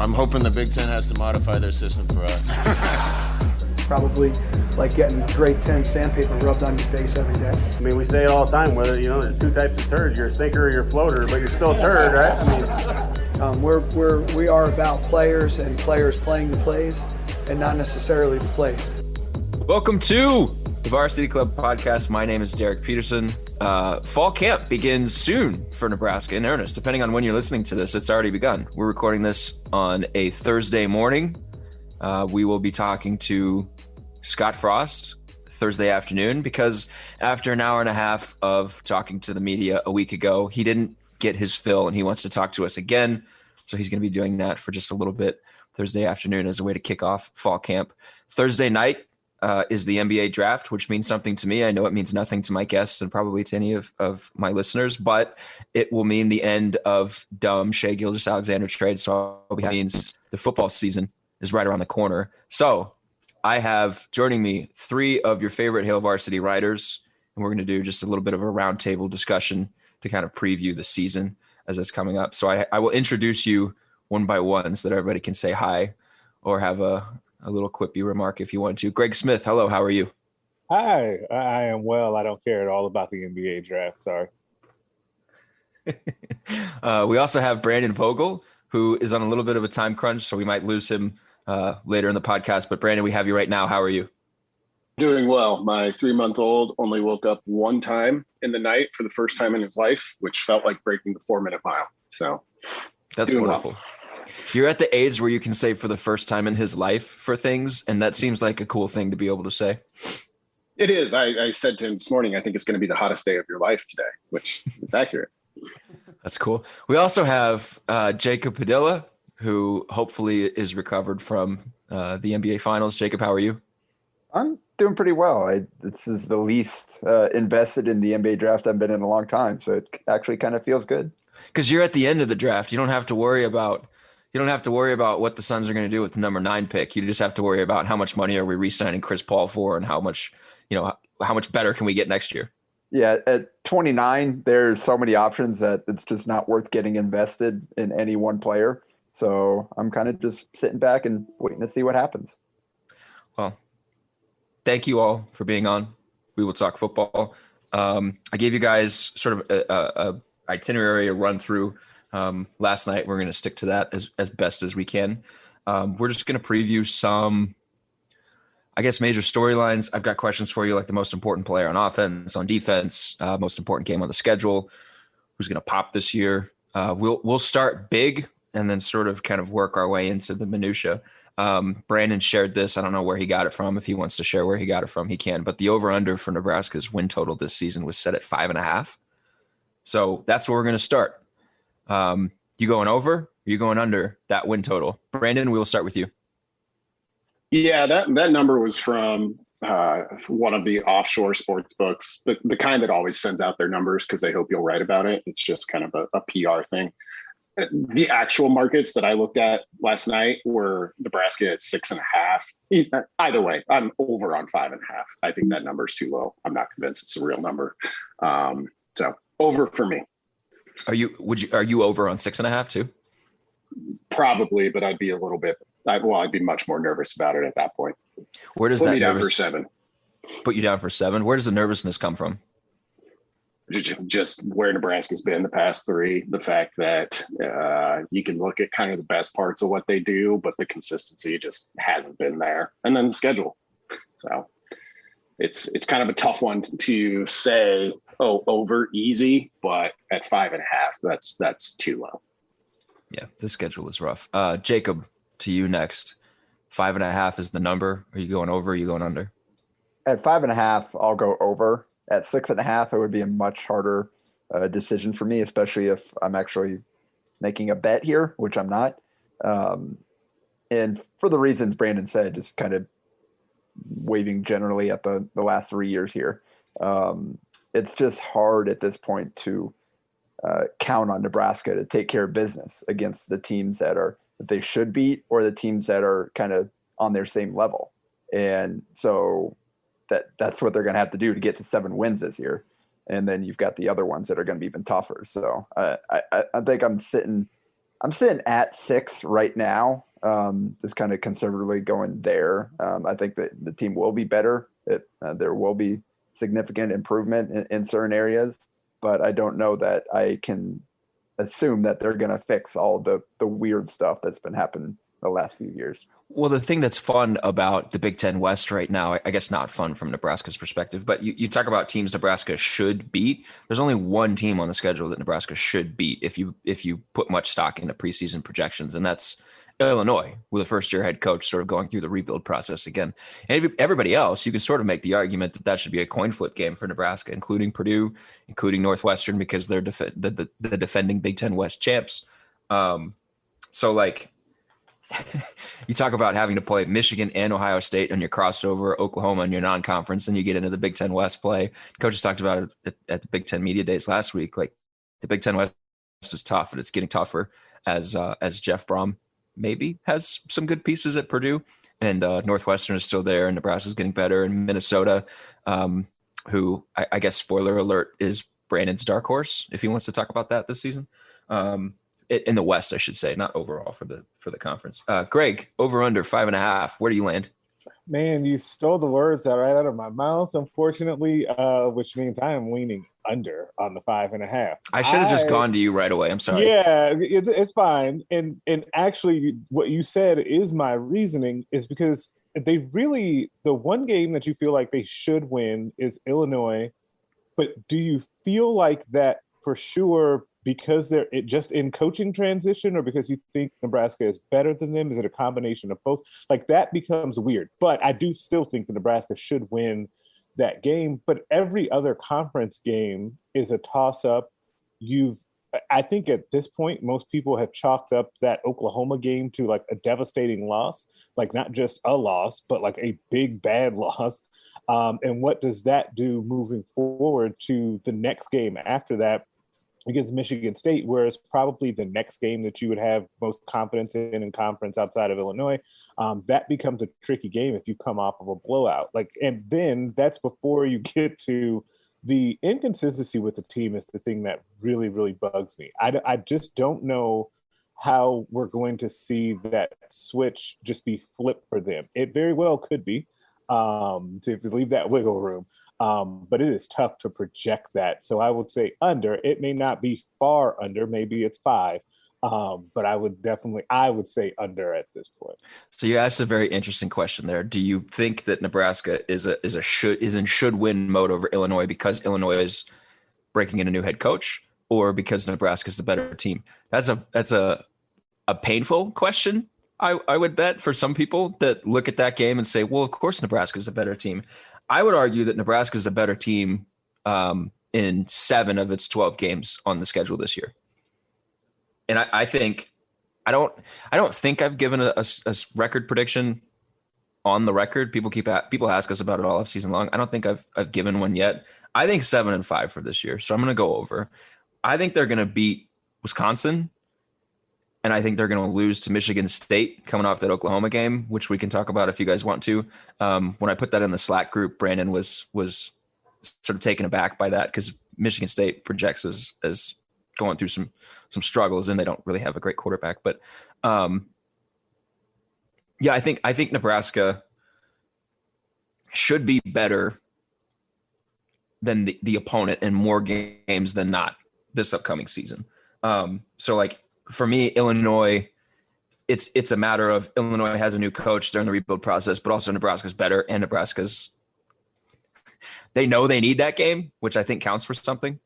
I'm hoping the Big Ten has to modify their system for us. Probably like getting grade 10 sandpaper rubbed on your face every day. I mean, we say it all the time, whether, there's two types of turds. You're a sinker or you're a floater, but you're still a turd, right? I mean, we are about players and players playing the plays and not necessarily the plays. Welcome to the Varsity Club podcast. My name is Derek Peterson. Fall camp begins soon for Nebraska in earnest. Depending on when you're listening to this, it's already begun. We're recording this on a Thursday morning. We will be talking to Scott Frost Thursday afternoon because after an hour and a half of talking to the media a week ago, he didn't get his fill and he wants to talk to us again. So he's going to be doing that for just a little bit Thursday afternoon as a way to kick off fall camp. Thursday night is the NBA draft, which means something to me. I know it means nothing to my guests and probably to any of my listeners, but it will mean the end of dumb Shai Gilgeous-Alexander trade. So that means the football season is right around the corner. So I have joining me three of your favorite Hail Varsity writers, and we're going to do just a little bit of a roundtable discussion to kind of preview the season as it's coming up. So I will introduce you one by one so that everybody can say hi or have a little quippy remark if you want to. Greg Smith, hello, how are you? Hi, I am well. I don't care at all about the NBA draft, sorry. We also have Brandon Vogel, who is on a little bit of a time crunch, so we might lose him later in the podcast. But Brandon, we have you right now. How are you? Doing well. My 3-month-old only woke up one time in the night for the first time in his life, which felt like breaking the 4-minute mile. So that's wonderful. Well. You're at the age where you can say for the first time in his life for things, and that seems like a cool thing to be able to say. It is. I said to him this morning, I think it's going to be the hottest day of your life today, which is accurate. That's cool. We also have Jacob Padilla, who hopefully is recovered from the NBA Finals. Jacob, how are you? I'm doing pretty well. This is the least invested in the NBA draft I've been in a long time, so it actually kind of feels good. Because you're at the end of the draft. You don't have to worry about what the Suns are going to do with the number 9 pick. You just have to worry about how much money are we re-signing Chris Paul for and how much better can we get next year. Yeah, at 29, there's so many options that it's just not worth getting invested in any one player. So I'm kind of just sitting back and waiting to see what happens. Well, thank you all for being on. We will talk football. I gave you guys sort of a itinerary, a run through last night. We're going to stick to that as best as we can. We're just going to preview some, I guess, major storylines. I've got questions for you, like the most important player on offense, on defense, most important game on the schedule, who's going to pop this year. We'll start big and then sort of kind of work our way into the minutia. Brandon shared this. I don't know where he got it from. If he wants to share where he got it from, he can. But the over-under for Nebraska's win total this season was set at 5.5. So that's where we're going to start. You going over? Or you going under that win total? Brandon, we'll start with you. Yeah, that number was from one of the offshore sports books, the kind that always sends out their numbers because they hope you'll write about it. It's just kind of a PR thing. The actual markets that I looked at last night were Nebraska at 6.5. Either way, I'm over on 5.5. I think that number is too low. I'm not convinced it's a real number. So over for me. Are you over on 6.5 too? Probably, but I'd be a little bit. I'd be much more nervous about it at that point. Where does Put that me down for 7? Put you down for 7. Where does the nervousness come from? Just where Nebraska's been the past 3, the fact that you can look at kind of the best parts of what they do, but the consistency just hasn't been there. And then the schedule. So it's kind of a tough one to say, over easy, but at 5.5, that's too low. Yeah, the schedule is rough. Jacob, to you next. 5.5 is the number. Are you going over? Or are you going under? At 5.5, I'll go over. At 6.5, it would be a much harder decision for me, especially if I'm actually making a bet here, which I'm not. And for the reasons Brandon said, just kind of waving generally at the last 3 years here. It's just hard at this point to count on Nebraska to take care of business against the teams that they should beat or the teams that are kind of on their same level. And so that's what they're going to have to do to get to 7 wins this year. And then you've got the other ones that are going to be even tougher. So I think I'm sitting I'm sitting at 6 right now. Just kind of conservatively going there. I think that the team will be better. There will be significant improvement in certain areas, but I don't know that I can assume that they're going to fix all the weird stuff that's been happening the last few years. Well, the thing that's fun about the Big Ten West right now, I guess not fun from Nebraska's perspective, but you talk about teams Nebraska should beat. There's only one team on the schedule that Nebraska should beat if you put much stock into preseason projections, and that's Illinois, with a first-year head coach sort of going through the rebuild process again. And everybody else, you can sort of make the argument that should be a coin flip game for Nebraska, including Purdue, including Northwestern, because they're the defending Big Ten West champs. So like, you talk about having to play Michigan and Ohio State on your crossover, Oklahoma on your non-conference, and you get into the Big Ten West play. Coaches talked about it at the Big Ten Media Days last week. Like, the Big Ten West is tough, and it's getting tougher as Jeff Brom maybe has some good pieces at Purdue, and Northwestern is still there, and Nebraska's getting better, and Minnesota, who I guess, spoiler alert, is Brandon's dark horse if he wants to talk about that this season. In the West, I should say, not overall for the conference. Greg, over under 5.5. Where do you land? Man, you stole the words right out of my mouth, unfortunately, which means I am leaning under on the 5.5. I should have just gone to you right away. I'm sorry. Yeah, it's fine. And actually, what you said is my reasoning, is because the one game that you feel like they should win is Illinois. But do you feel like that for sure because they're just in coaching transition, or because you think Nebraska is better than them? Is it a combination of both? Like, that becomes weird. But I do still think that Nebraska should win that game. But every other conference game is a toss-up. I think at this point, most people have chalked up that Oklahoma game to like a devastating loss, like not just a loss, but like a big, bad loss. And what does that do moving forward to the next game after that against Michigan State, where it's probably the next game that you would have most confidence in conference outside of Illinois? That becomes a tricky game if you come off of a blowout. And then that's before you get to the inconsistency with the team is the thing that really, really bugs me. I just don't know how we're going to see that switch just be flipped for them. It very well could be, to leave that wiggle room. But it is tough to project that. So I would say under. It may not be far under. Maybe it's 5. But I would say under at this point. So you asked a very interesting question there. Do you think that Nebraska is in should win mode over Illinois because Illinois is breaking in a new head coach, or because Nebraska is the better team? That's a painful question. I would bet for some people that look at that game and say, well, of course Nebraska is the better team. I would argue that Nebraska is the better team in 7 of its 12 games on the schedule this year. And I think I don't think I've given a record prediction on the record. People ask us about it all season long. I don't think I've given one yet. I think 7-5 for this year. So I'm going to go over. I think they're going to beat Wisconsin, and I think they're going to lose to Michigan State coming off that Oklahoma game, which we can talk about if you guys want to. When I put that in the Slack group, Brandon was sort of taken aback by that because Michigan State projects as going through some struggles, and they don't really have a great quarterback. But yeah, I think Nebraska should be better than the opponent in more games than not this upcoming season. So like for me, Illinois, it's a matter of Illinois has a new coach. They're in the rebuild process, but also Nebraska's better, and they know they need that game, which I think counts for something.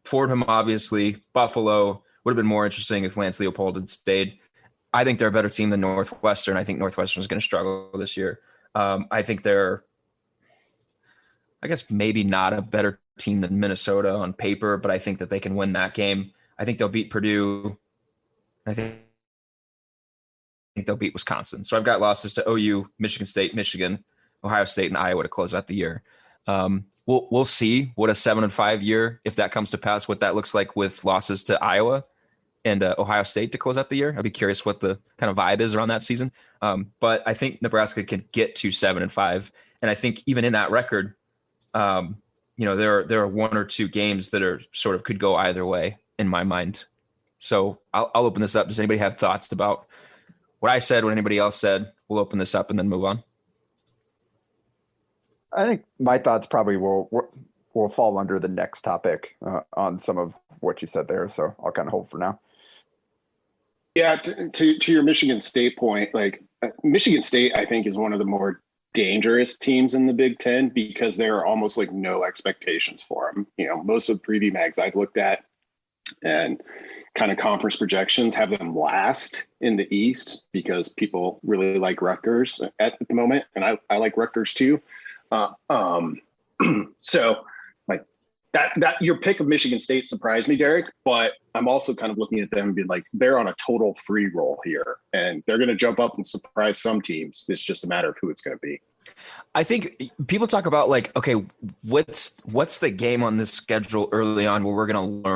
Fordham, obviously, Buffalo would have been more interesting if Lance Leopold had stayed. I think they're a better team than Northwestern. I think Northwestern is going to struggle this year. I think they're, I guess, maybe not a better team than Minnesota on paper, but I think that they can win that game. I think they'll beat Purdue. I think they'll beat Wisconsin. So I've got losses to OU, Michigan State, Michigan, Ohio State, and Iowa to close out the year. We'll see what a 7-5 year, if that comes to pass, what that looks like with losses to Iowa and Ohio State to close out the year. I'd be curious what the kind of vibe is around that season. But I think Nebraska can get to 7-5, and I think even in that record, there are 1 or 2 games that are sort of could go either way in my mind. So I'll open this up. Does anybody have thoughts about what I said, what anybody else said? We'll open this up and then move on. I think my thoughts probably will fall under the next topic on some of what you said there. So I'll kind of hold for now. Yeah, to your Michigan State point, like Michigan State, I think is one of the more dangerous teams in the Big Ten because there are almost like no expectations for them. You know, most of the preview mags I've looked at and kind of conference projections have them last in the East because people really like Rutgers at the moment, and I like Rutgers too. So like that your pick of Michigan State surprised me, Derek, but I'm also kind of looking at them and being like, they're on a total free roll here and they're going to jump up and surprise some teams. It's just a matter of who it's going to be. I think people talk about like, okay, what's the game on this schedule early on where we're going to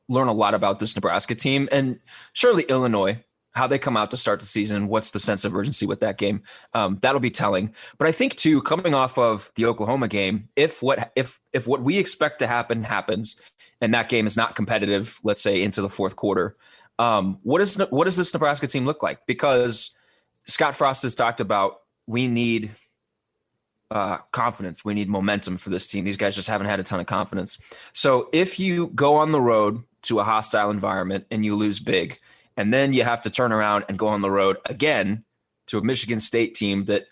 learn a lot about this Nebraska team, and surely Illinois, how they come out to start the season, what's the sense of urgency with that game? That'll be telling. But I think too, coming off of the Oklahoma game, if what we expect to happen happens, and that game is not competitive, let's say into the fourth quarter, what does this Nebraska team look like? Because Scott Frost has talked about we need confidence, we need momentum for this team. These guys just haven't had a ton of confidence. So if you go on the road to a hostile environment and you lose big, and then you have to turn around and go on the road again to a Michigan State team that,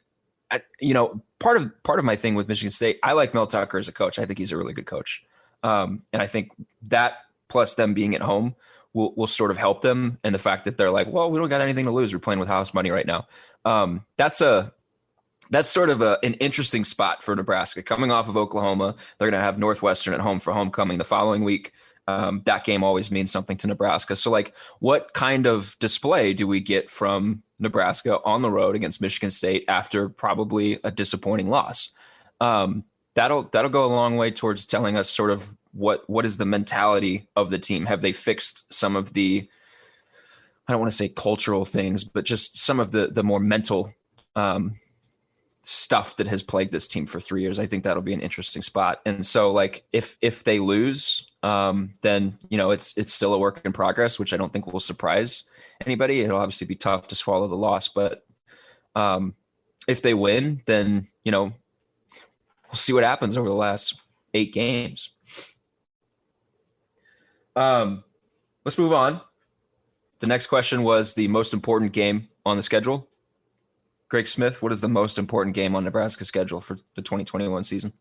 part of my thing with Michigan State, I like Mel Tucker as a coach. I think he's a really good coach. And I think that plus them being at home will sort of help them. And the fact that they're like, well, we don't got anything to lose. We're playing with house money right now. That's sort of an interesting spot for Nebraska. Coming off of Oklahoma, they're going to have Northwestern at home for homecoming the following week. That game always means something to Nebraska. So like, what kind of display do we get from Nebraska on the road against Michigan State after probably a disappointing loss? That'll go a long way towards telling us sort of what is the mentality of the team. Have they fixed some of the, I don't want to say cultural things, but just some of the more mental stuff that has plagued this team for 3 years? I think that'll be an interesting spot. And so like, if they lose, then, it's still a work in progress, which I don't think will surprise anybody. It'll obviously be tough to swallow the loss, but if they win, then, we'll see what happens over the last 8 games. Let's move on. The next question was the most important game on the schedule. Greg Smith, what is the most important game on Nebraska's schedule for the 2021 season?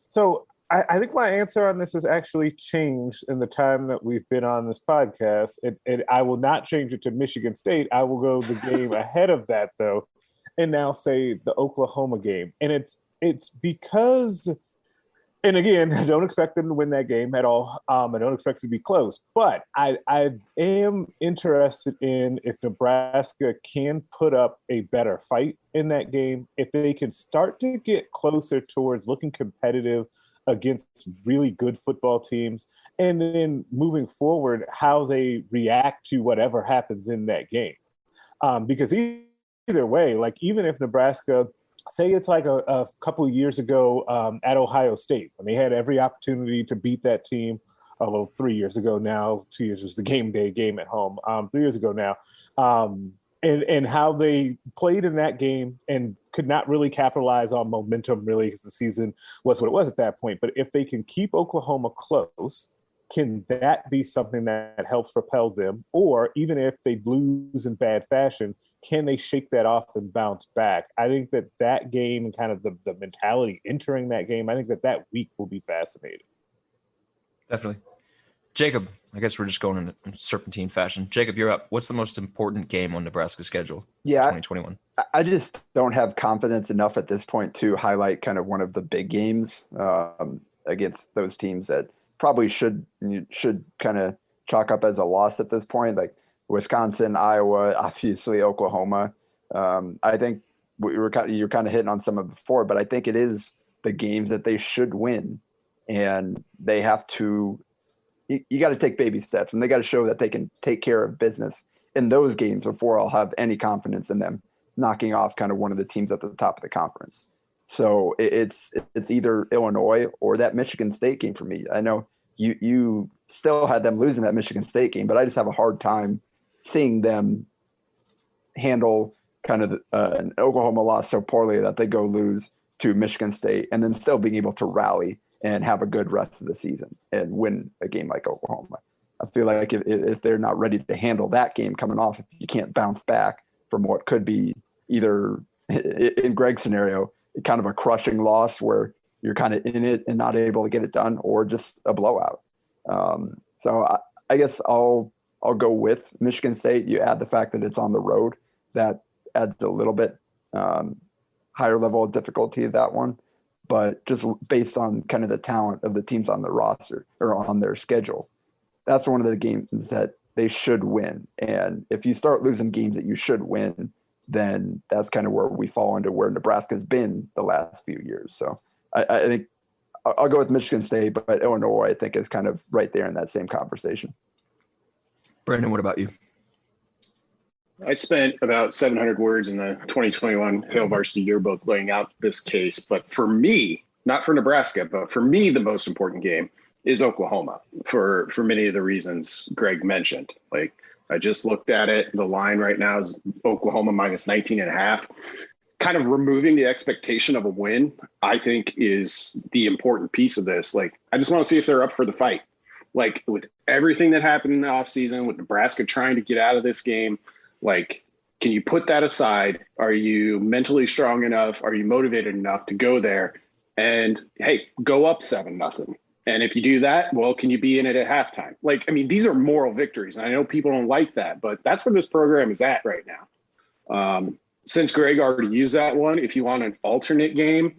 So I think my answer on this has actually changed in the time that we've been on this podcast. And I will not change it to Michigan State. I will go the game ahead of that, though, and now say the Oklahoma game. And it's because, and again, I don't expect them to win that game at all. I don't expect it to be close. But I am interested in if Nebraska can put up a better fight in that game, if they can start to get closer towards looking competitive against really good football teams, and then moving forward, how they react to whatever happens in that game. Because either way, like even if Nebraska, say it's like a couple of years ago at Ohio State, when they had every opportunity to beat that team, although 3 years ago now, 2 years was the game day game at home, 3 years ago now, and how they played in that game and could not really capitalize on momentum really because the season was what it was at that point. But if they can keep Oklahoma close, can that be something that helps propel them? Or even if they lose in bad fashion, can they shake that off and bounce back? I think that game and kind of the mentality entering that game, I think that week will be fascinating. Definitely. Jacob, I guess we're just going in serpentine fashion. Jacob, you're up. What's the most important game on Nebraska's schedule for 2021? I just don't have confidence enough at this point to highlight kind of one of the big games against those teams that probably should kind of chalk up as a loss at this point, like Wisconsin, Iowa, obviously Oklahoma. I think you're kind of hitting on some of it before, but I think it is the games that they should win, and they have to. You got to take baby steps, and they got to show that they can take care of business in those games before I'll have any confidence in them knocking off kind of one of the teams at the top of the conference. So it's either Illinois or that Michigan State game for me. I know you still had them losing that Michigan State game, but I just have a hard time seeing them handle kind of an Oklahoma loss so poorly that they go lose to Michigan State and then still being able to rally and have a good rest of the season and win a game like Oklahoma. I feel like if they're not ready to handle that game coming off, if you can't bounce back from what could be either, in Greg's scenario, kind of a crushing loss where you're kind of in it and not able to get it done, or just a blowout. So I guess I'll go with Michigan State. You add the fact that it's on the road, that adds a little bit higher level of difficulty to that one. But just based on kind of the talent of the teams on the roster or on their schedule, that's one of the games that they should win. And if you start losing games that you should win, then that's kind of where we fall into where Nebraska's been the last few years. So I think I'll go with Michigan State, but Illinois, I think, is kind of right there in that same conversation. Brandon, what about you? I spent about 700 words in the 2021 Hail Varsity Yearbook laying out this case. But for me, not for Nebraska, but for me, the most important game is Oklahoma for many of the reasons Greg mentioned. Like, I just looked at it. The line right now is Oklahoma minus 19.5. Kind of removing the expectation of a win, I think, is the important piece of this. Like, I just want to see if they're up for the fight. Like, with everything that happened in the offseason, with Nebraska trying to get out of this game, like, can you put that aside? Are you mentally strong enough? Are you motivated enough to go there and, hey, go up 7-0? And if you do that, well, can you be in it at halftime? Like, I mean, these are moral victories. And I know people don't like that, but that's where this program is at right now. Since Greg already used that one, if you want an alternate game,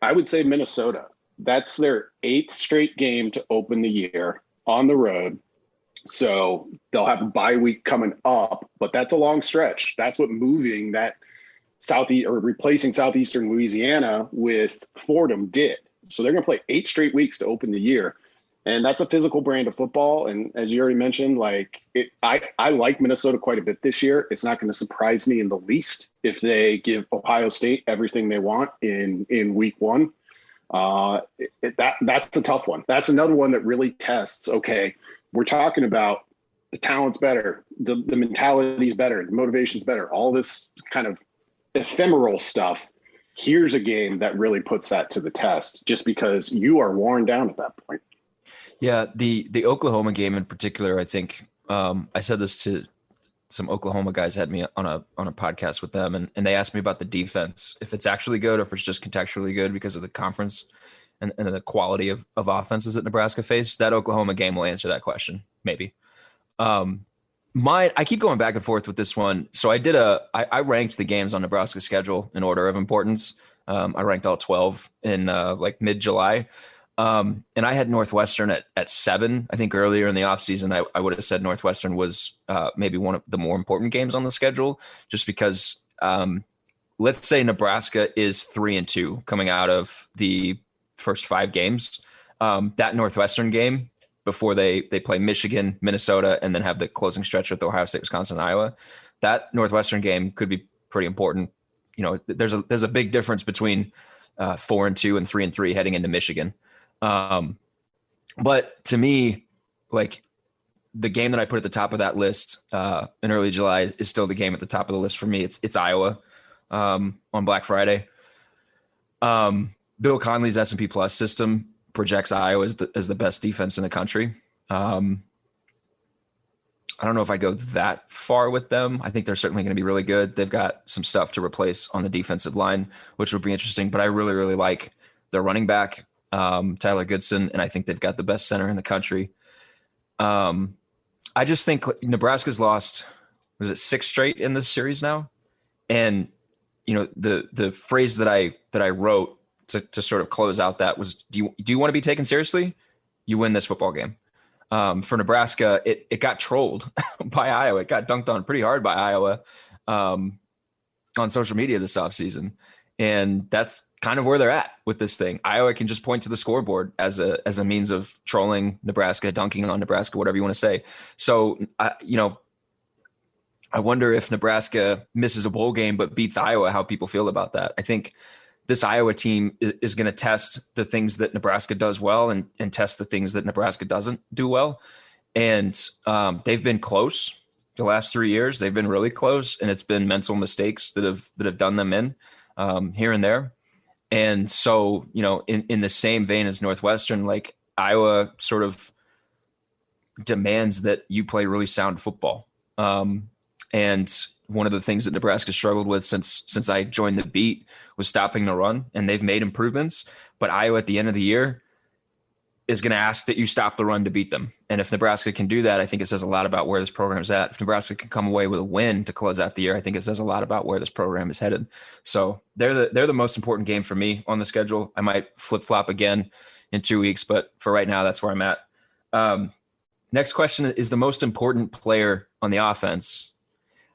I would say Minnesota. That's their 8th straight game to open the year on the road. So they'll have a bye week coming up, but that's a long stretch. That's what moving that replacing Southeastern Louisiana with Fordham did. So they're going to play 8 straight weeks to open the year. And that's a physical brand of football. And as you already mentioned, like, I like Minnesota quite a bit this year. It's not going to surprise me in the least if they give Ohio State everything they want in week 1. That's a tough one. That's another one that really tests, okay, we're talking about the talent's better, the mentality's better, the motivation's better, all this kind of ephemeral stuff. Here's a game that really puts that to the test, just because you are worn down at that point. Yeah, the Oklahoma game in particular, I think I said this to some Oklahoma guys, had me on a podcast with them, and they asked me about the defense, if it's actually good or if it's just contextually good because of the conference and the quality of offenses that Nebraska face. That Oklahoma game will answer that question, maybe. I keep going back and forth with this one. So I ranked the games on Nebraska's schedule in order of importance. I ranked all 12 in like mid-July. And I had Northwestern at 7. I think earlier in the offseason, I would have said Northwestern was maybe one of the more important games on the schedule, just because let's say Nebraska is 3-2 coming out of the first 5 games. That Northwestern game before they play Michigan, Minnesota, and then have the closing stretch with Ohio State, Wisconsin, and Iowa. That Northwestern game could be pretty important. You know, there's a big difference between 4-2 and 3-3 heading into Michigan. But to me, like, the game that I put at the top of that list in early July is still the game at the top of the list for me. It's Iowa on Black Friday. Bill Conley's S&P Plus system projects Iowa as the best defense in the country. I don't know if I go that far with them. I think they're certainly going to be really good. They've got some stuff to replace on the defensive line, which would be interesting. But I really, really like their running back, Tyler Goodson, and I think they've got the best center in the country. I just think Nebraska's lost, was it 6 straight in this series now? And, you know, the phrase that I wrote to sort of close out that was, do you want to be taken seriously? You win this football game. For Nebraska, it got trolled by Iowa. It got dunked on pretty hard by Iowa on social media this offseason. And that's kind of where they're at with this thing. Iowa can just point to the scoreboard as a means of trolling Nebraska, dunking on Nebraska, whatever you want to say. So, I wonder if Nebraska misses a bowl game but beats Iowa, how people feel about that. I think this Iowa team is going to test the things that Nebraska does well and test the things that Nebraska doesn't do well. And they've been close the last 3 years. They've been really close, and it's been mental mistakes that have done them in here and there. And so, in the same vein as Northwestern, like Iowa sort of demands that you play really sound football. And one of the things that Nebraska struggled with since I joined the beat was stopping the run, and they've made improvements. But Iowa at the end of the year is going to ask that you stop the run to beat them. And if Nebraska can do that, I think it says a lot about where this program's at. If Nebraska can come away with a win to close out the year, I think it says a lot about where this program is headed. So they're the most important game for me on the schedule. I might flip-flop again in 2 weeks, but for right now, that's where I'm at. Next question is the most important player on the offense.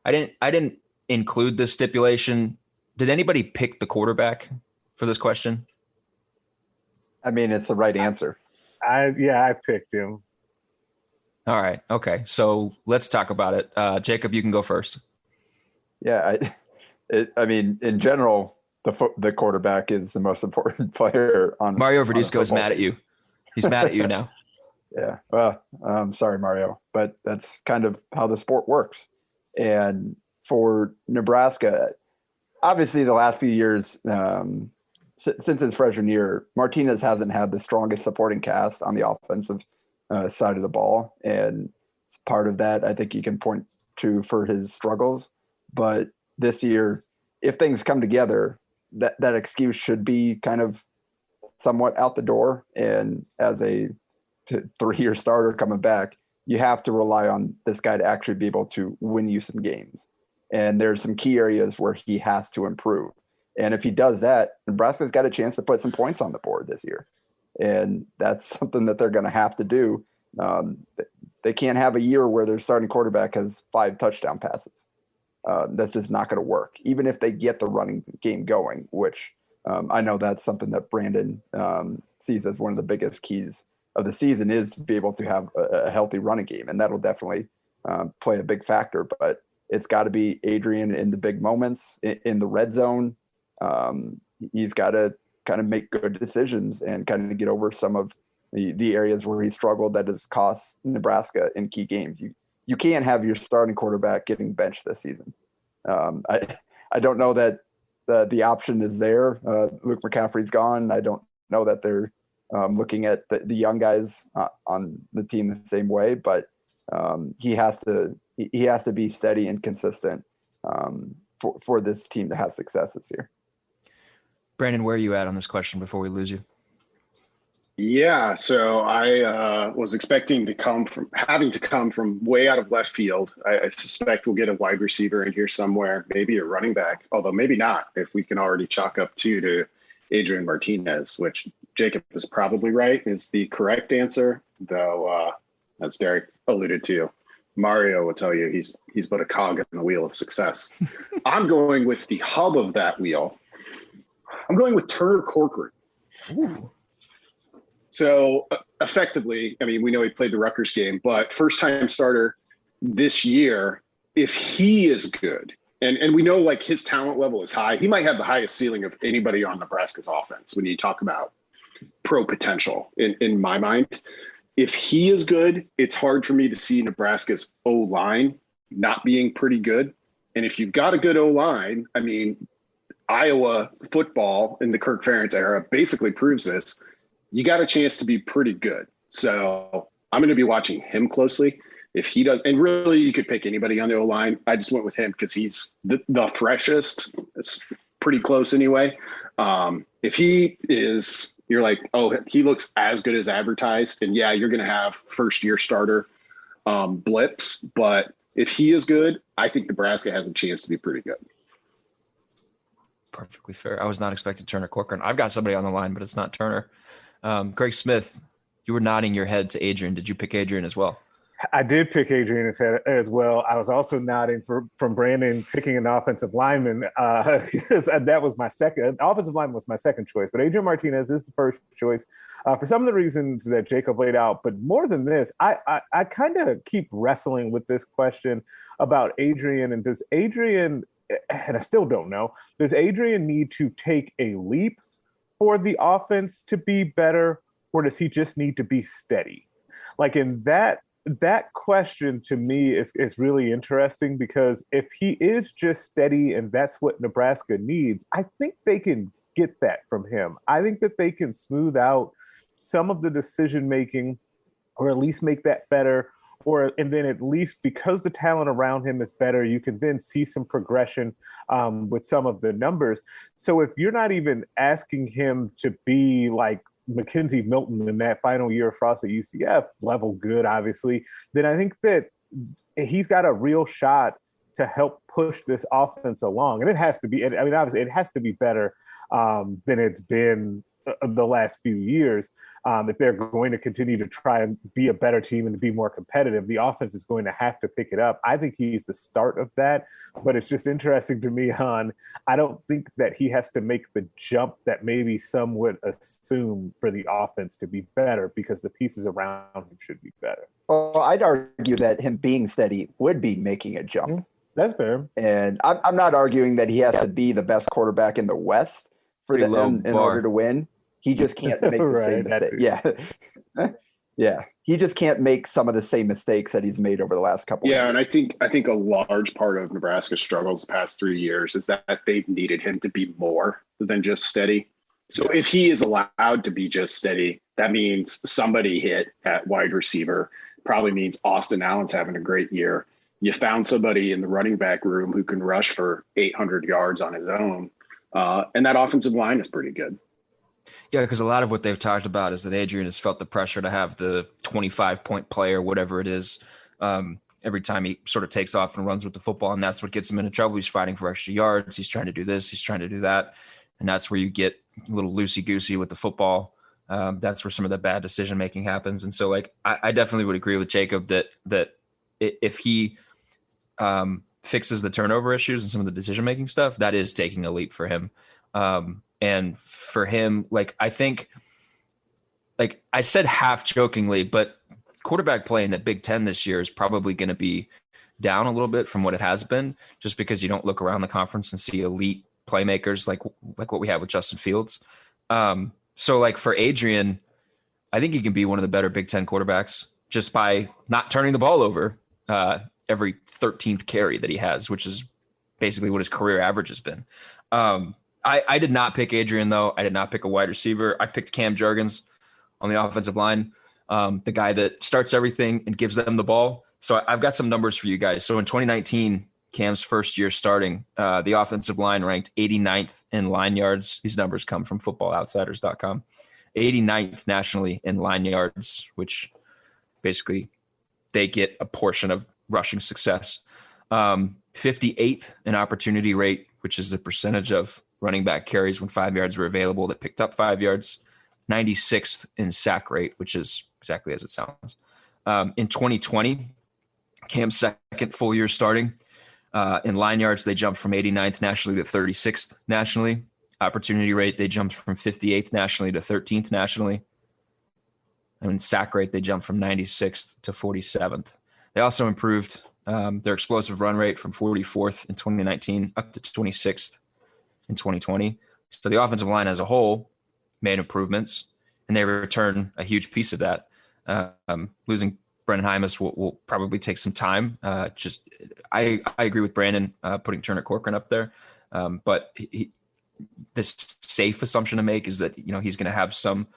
I didn't include this stipulation. Did anybody pick the quarterback for this question? I mean, it's the right answer. I picked him. All right. Okay. So let's talk about it. Jacob, you can go first. Yeah. I mean, in general, the quarterback is the most important player on Mario Verduzco is mad at you. He's mad at you now. Yeah. Well, I'm sorry, Mario, but that's kind of how the sport works. And for Nebraska, obviously the last few years, since his freshman year, Martinez hasn't had the strongest supporting cast on the offensive side of the ball. And part of that, I think you can point to for his struggles. But this year, if things come together, that excuse should be kind of somewhat out the door. And as a 3-year starter coming back, you have to rely on this guy to actually be able to win you some games. And there's some key areas where he has to improve. And if he does that, Nebraska's got a chance to put some points on the board this year. And that's something that they're going to have to do. They can't have a year where their starting quarterback has 5 touchdown passes. That's just not going to work, even if they get the running game going, which I know that's something that Brandon sees as one of the biggest keys of the season, is to be able to have a healthy running game. And that'll definitely play a big factor. But it's got to be Adrian in the big moments, in the red zone. He's got to kind of make good decisions and kind of get over some of the areas where he struggled that has cost Nebraska in key games. You can't have your starting quarterback getting benched this season. I don't know that the option is there. Luke McCaffrey's gone. I don't know that they're looking at the young guys on the team the same way, but he has to be steady and consistent for this team to have success this year. Brandon, where are you at on this question before we lose you? Yeah, so I was expecting having to come from way out of left field. I suspect we'll get a wide receiver in here somewhere, maybe a running back, although maybe not if we can already chalk up 2 to Adrian Martinez, which Jacob is probably right, is the correct answer, though as Derek alluded to, Mario will tell you he's but a cog in the wheel of success. I'm going with the hub of that wheel. I'm going with Turner Corcoran. Ooh. So effectively, I mean, we know he played the Rutgers game, but first-time starter this year, if he is good, and we know like his talent level is high, he might have the highest ceiling of anybody on Nebraska's offense when you talk about pro potential in my mind. If he is good, it's hard for me to see Nebraska's O-line not being pretty good. And if you've got a good O-line, I mean, Iowa football in the Kirk Ferentz era basically proves this. You got a chance to be pretty good. So I'm going to be watching him closely. If he does, and really you could pick anybody on the O-line. I just went with him because he's the freshest. It's pretty close anyway. If he is, you're like, oh, he looks as good as advertised. And yeah, you're going to have first-year starter blips. But if he is good, I think Nebraska has a chance to be pretty good. Perfectly fair. I was not expecting Turner Corcoran. I've got somebody on the line, but it's not Turner. Greg Smith, you were nodding your head to Adrian. Did you pick Adrian as well? I did pick Adrian as well. I was also nodding from Brandon picking an offensive lineman because that was my second. Offensive lineman was my second choice, but Adrian Martinez is the first choice for some of the reasons that Jacob laid out. But more than this, I kind of keep wrestling with this question about Adrian, and does Adrian and I still don't know, does Adrian need to take a leap for the offense to be better, or does he just need to be steady? Like, in that question to me is really interesting, because if he is just steady and that's what Nebraska needs, I think they can get that from him. I think that they can smooth out some of the decision making, or at least make that better. And then at least, because the talent around him is better, you can then see some progression with some of the numbers. So if you're not even asking him to be like Mackenzie Milton in that final year of Frost at UCF, level good, obviously, then I think that he's got a real shot to help push this offense along. And it has to be, I mean, obviously it has to be better than it's been the last few years. If they're going to continue to try and be a better team and to be more competitive, the offense is going to have to pick it up. I think he's the start of that, but it's just interesting to me I don't think that he has to make the jump that maybe some would assume for the offense to be better, because the pieces around him should be better. Well, I'd argue that him being steady would be making a jump. That's fair. And I'm not arguing that he has to be the best quarterback in the West for them in order to win. He just can't make the same mistake. Yeah. Yeah. He just can't make some of the same mistakes that he's made over the last couple of years. Yeah, and I think a large part of Nebraska's struggles the past 3 years is that they've needed him to be more than just steady. So if he is allowed to be just steady, that means somebody hit at wide receiver, probably means Austin Allen's having a great year. You found somebody in the running back room who can rush for 800 yards on his own. And that offensive line is pretty good. Yeah, because a lot of what they've talked about is that Adrian has felt the pressure to have the 25-point play or whatever it is every time he sort of takes off and runs with the football, and that's what gets him into trouble. He's fighting for extra yards. He's trying to do this. He's trying to do that, and that's where you get a little loosey-goosey with the football. That's where some of the bad decision-making happens. And so, like, I definitely would agree with Jacob that if he fixes the turnover issues and some of the decision-making stuff, that is taking a leap for him. And for him, like, I think, like I said half jokingly, but quarterback play in the Big Ten this year is probably going to be down a little bit from what it has been, just because you don't look around the conference and see elite playmakers like what we have with Justin Fields. So like for Adrian, I think he can be one of the better Big Ten quarterbacks just by not turning the ball over every 13th carry that he has, which is basically what his career average has been. I did not pick Adrian, though. I did not pick a wide receiver. I picked Cam Jurgens on the offensive line, the guy that starts everything and gives them the ball. So I've got some numbers for you guys. So in 2019, Cam's first year starting, the offensive line ranked 89th in line yards. These numbers come from footballoutsiders.com. 89th nationally in line yards, which basically they get a portion of rushing success. 58th in opportunity rate, which is the percentage of running back carries when 5 yards were available that picked up 5 yards. 96th in sack rate, which is exactly as it sounds. In 2020, Cam's second full year starting. In line yards, they jumped from 89th nationally to 36th nationally. Opportunity rate, they jumped from 58th nationally to 13th nationally. And in sack rate, they jumped from 96th to 47th. They also improved their explosive run rate from 44th in 2019 up to 26th in 2020. So the offensive line as a whole made improvements, and they return a huge piece of that. Losing Brendan Hymas will probably take some time. I agree with Brandon putting Turner Corcoran up there, but this safe assumption to make is that he's going to have some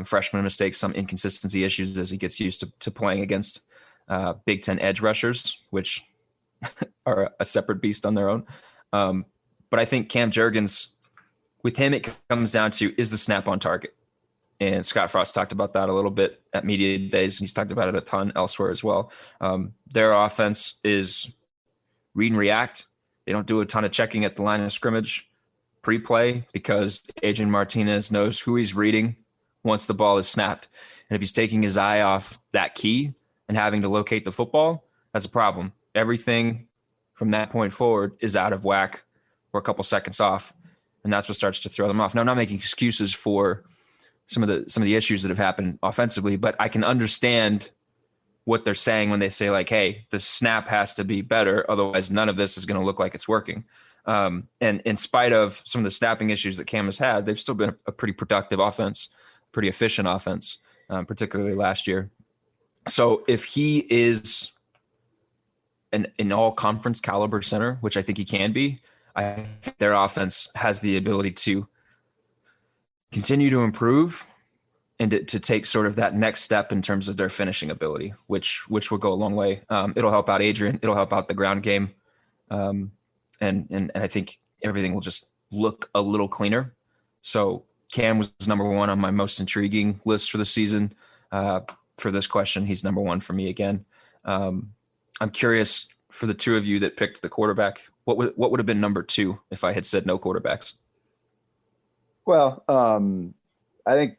freshman mistakes, some inconsistency issues as he gets used to playing against Big Ten edge rushers, which are a separate beast on their own. But I think Cam Jurgens, with him, it comes down to, is the snap on target? And Scott Frost talked about that a little bit at Media Days. He's talked about it a ton elsewhere as well. Their offense is read and react. They don't do a ton of checking at the line of scrimmage pre-play because Adrian Martinez knows who he's reading once the ball is snapped. And if he's taking his eye off that key and having to locate the football, that's a problem. Everything from that point forward is out of whack or a couple seconds off, and that's what starts to throw them off. Now, I'm not making excuses for some of the issues that have happened offensively, but I can understand what they're saying when they say like, hey, the snap has to be better. Otherwise, none of this is going to look like it's working. And in spite of some of the snapping issues that Cam has had, they've still been a pretty productive offense, pretty efficient offense, particularly last year. So if he is an all-conference caliber center, which I think he can be, I think their offense has the ability to continue to improve and to take sort of that next step in terms of their finishing ability, which will go a long way. It'll help out Adrian. It'll help out the ground game. And I think everything will just look a little cleaner. So Cam was number one on my most intriguing list for the season. For this question, he's number one for me again. I'm curious for the two of you that picked the quarterback, what would have been number two if I had said no quarterbacks? Well, I think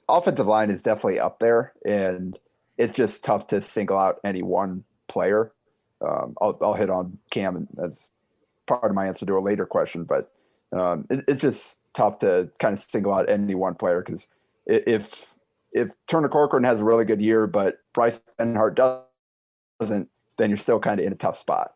offensive line is definitely up there, and it's just tough to single out any one player. I'll hit on Cam, and that's part of my answer to a later question, but it's just tough to kind of single out any one player, because if Turner Corcoran has a really good year, but Bryce Benhart doesn't, then you're still kind of in a tough spot.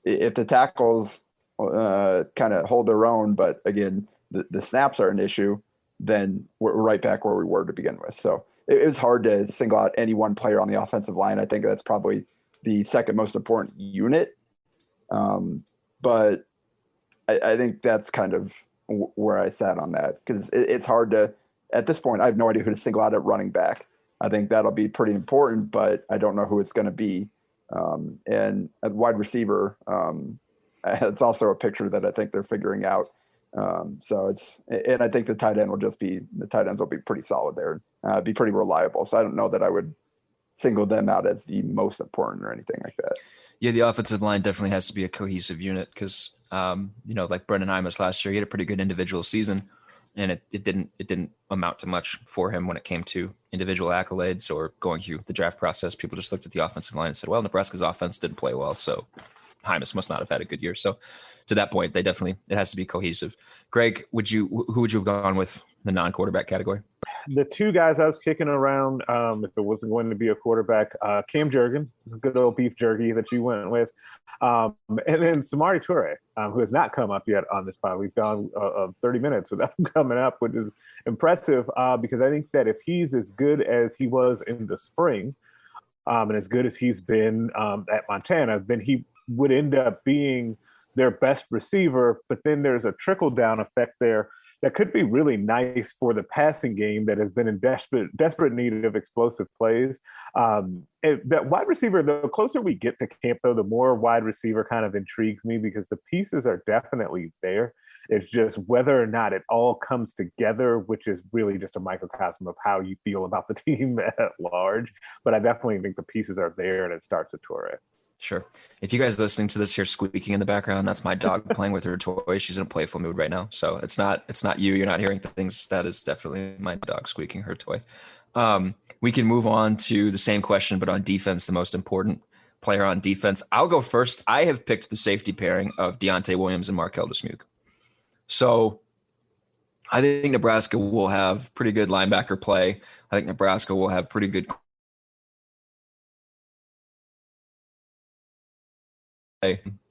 If the tackles kind of hold their own, but again, the snaps are an issue, then we're right back where we were to begin with. So it's hard to single out any one player on the offensive line. I think that's probably the second most important unit. But I think that's kind of where I sat on that, because it's hard to, at this point, I have no idea who to single out at running back. I think that'll be pretty important, but I don't know who it's going to be. And at wide receiver, it's also a picture that I think they're figuring out. So and I think the tight ends will be pretty solid there, be pretty reliable. So I don't know that I would single them out as the most important or anything like that. Yeah, the offensive line definitely has to be a cohesive unit, because, like Brendan Imus last year, he had a pretty good individual season, and it didn't amount to much for him when it came to individual accolades or going through the draft process. People just looked at the offensive line and said, well, Nebraska's offense didn't play well, so Hymus must not have had a good year. So to that point, it has to be cohesive. Greg, who would you have gone with the non-quarterback category? The two guys I was kicking around, if it wasn't going to be a quarterback, Cam Jurgens, good old beef jerky that you went with, and then Samori Toure, who has not come up yet on this pod. We've gone 30 minutes without him coming up, which is impressive, because I think that if he's as good as he was in the spring, and as good as he's been at Montana, then he would end up being their best receiver. But then there's a trickle-down effect there that could be really nice for the passing game that has been in desperate need of explosive plays. That wide receiver, the closer we get to camp, though, the more wide receiver kind of intrigues me, because the pieces are definitely there. It's just whether or not it all comes together, which is really just a microcosm of how you feel about the team at large. But I definitely think the pieces are there, and it starts with Toure. Sure. If you guys are listening to this here squeaking in the background, that's my dog playing with her toy. She's in a playful mood right now. So it's not you. You're not hearing things. That is definitely my dog squeaking her toy. We can move on to the same question, but on defense, the most important player on defense. I'll go first. I have picked the safety pairing of Deontay Williams and Markel Dismuke. So I think Nebraska will have pretty good linebacker play. I think Nebraska will have pretty good play.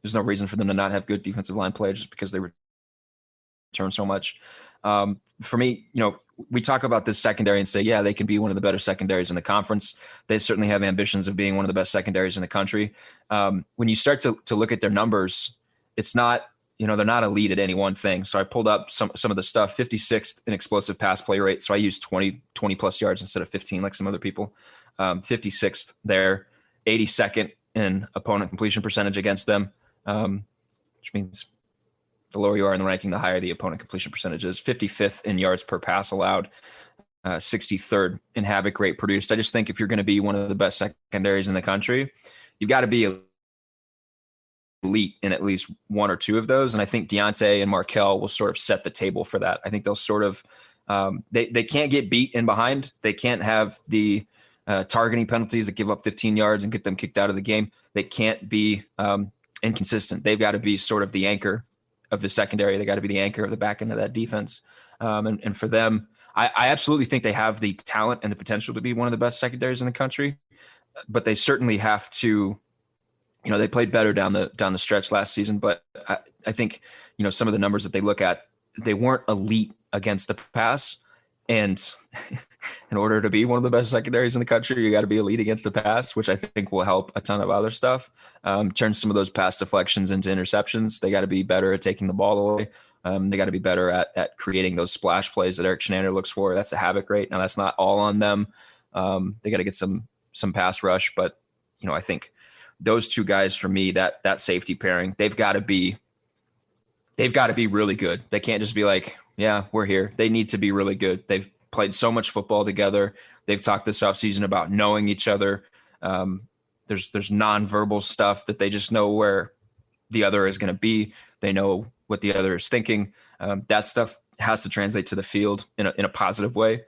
There's no reason for them to not have good defensive line play just because they return so much. For me, we talk about this secondary and say, yeah, they can be one of the better secondaries in the conference. They certainly have ambitions of being one of the best secondaries in the country. When you start to look at their numbers, it's not, they're not elite at any one thing. So I pulled up some of the stuff. 56th in explosive pass play rate. So I used 20 plus yards instead of 15 like some other people. 56th there. 82nd in opponent completion percentage against them, which means the lower you are in the ranking, the higher the opponent completion percentage is. 55th in yards per pass allowed, 63rd in havoc rate produced. I just think if you're going to be one of the best secondaries in the country, you've got to be elite in at least one or two of those. And I think Deontay and Markel will sort of set the table for that. I think they'll sort of they can't get beat in behind. They can't have the targeting penalties that give up 15 yards and get them kicked out of the game. They can't be inconsistent. They've got to be sort of the anchor of the secondary. They got to be the anchor of the back end of that defense. And for them, I absolutely think they have the talent and the potential to be one of the best secondaries in the country, but they certainly have to, they played better down the stretch last season, but I think, some of the numbers that they look at, they weren't elite against the pass. And in order to be one of the best secondaries in the country, you got to be elite against the pass, which I think will help a ton of other stuff. Turn some of those pass deflections into interceptions. They got to be better at taking the ball away. They got to be better at creating those splash plays that Eric Shenander looks for. That's the havoc rate. Now, that's not all on them. They got to get some pass rush, but I think those two guys, for me, that safety pairing, they've got to be really good. They can't just be like, yeah, we're here. They need to be really good. They've played so much football together. They've talked this offseason about knowing each other. There's nonverbal stuff that they just know where the other is going to be. They know what the other is thinking. That stuff has to translate to the field in a positive way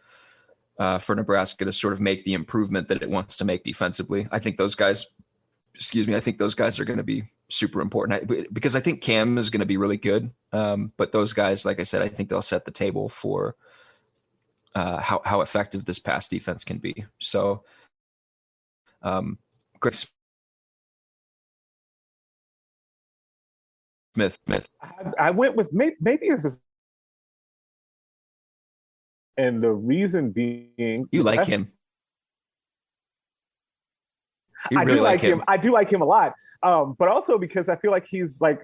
for Nebraska to sort of make the improvement that it wants to make defensively. I think those guys are going to be super important because I think Cam is going to be really good. But those guys, like I said, I think they'll set the table for how effective this pass defense can be. So, Greg Smith. I went with maybe it's just, and the reason being, you like him. I do like him. I do like him a lot. But also because I feel like he's like,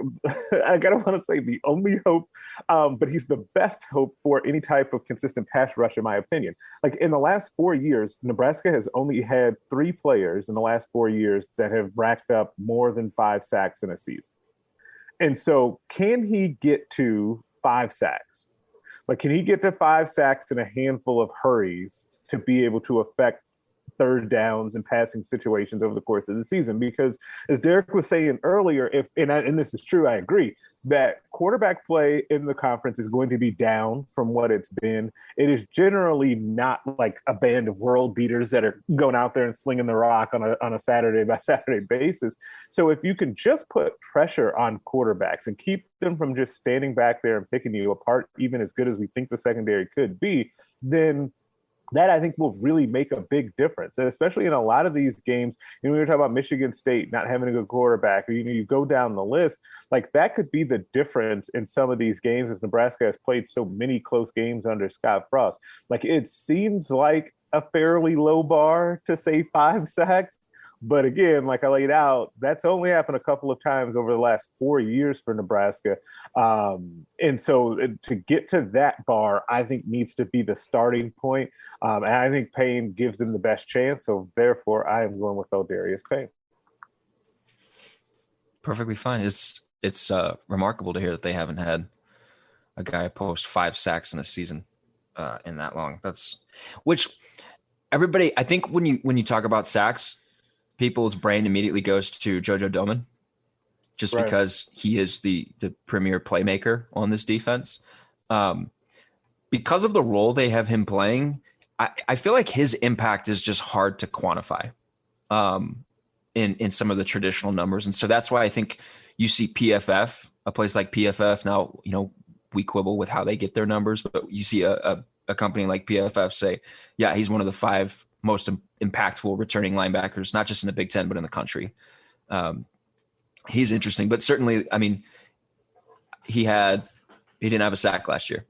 I don't want to say the only hope, but he's the best hope for any type of consistent pass rush, in my opinion. Like in the last 4 years, Nebraska has only had 3 players in the last 4 years that have racked up more than 5 sacks in a season. And so can he get to 5 sacks? Like, can he get to 5 sacks and a handful of hurries to be able to affect third downs and passing situations over the course of the season? Because as Derek was saying earlier, and this is true, I agree, that quarterback play in the conference is going to be down from what it's been. It is generally not like a band of world beaters that are going out there and slinging the rock on a Saturday by Saturday basis. So if you can just put pressure on quarterbacks and keep them from just standing back there and picking you apart, even as good as we think the secondary could be, then that I think will really make a big difference, and especially in a lot of these games. We were talking about Michigan State not having a good quarterback, or you go down the list, like that could be the difference in some of these games, as Nebraska has played so many close games under Scott Frost. Like it seems like a fairly low bar to say 5 sacks. But again, like I laid out, that's only happened a couple of times over the last 4 years for Nebraska. And so to get to that bar, I think needs to be the starting point. And I think Payne gives them the best chance. So therefore, I am going with Darius Payne. Perfectly fine. It's remarkable to hear that they haven't had a guy post 5 sacks in a season in that long. Which everybody, I think when you talk about sacks, people's brain immediately goes to JoJo Domann, just right, because he is the premier playmaker on this defense. Because of the role they have him playing, I feel like his impact is just hard to quantify in some of the traditional numbers. And so that's why I think you see PFF, a place like PFF now, we quibble with how they get their numbers, but you see a company like PFF say, yeah, he's one of the 5 most impactful returning linebackers, not just in the Big Ten, but in the country. He's interesting, but certainly, I mean, he didn't have a sack last year.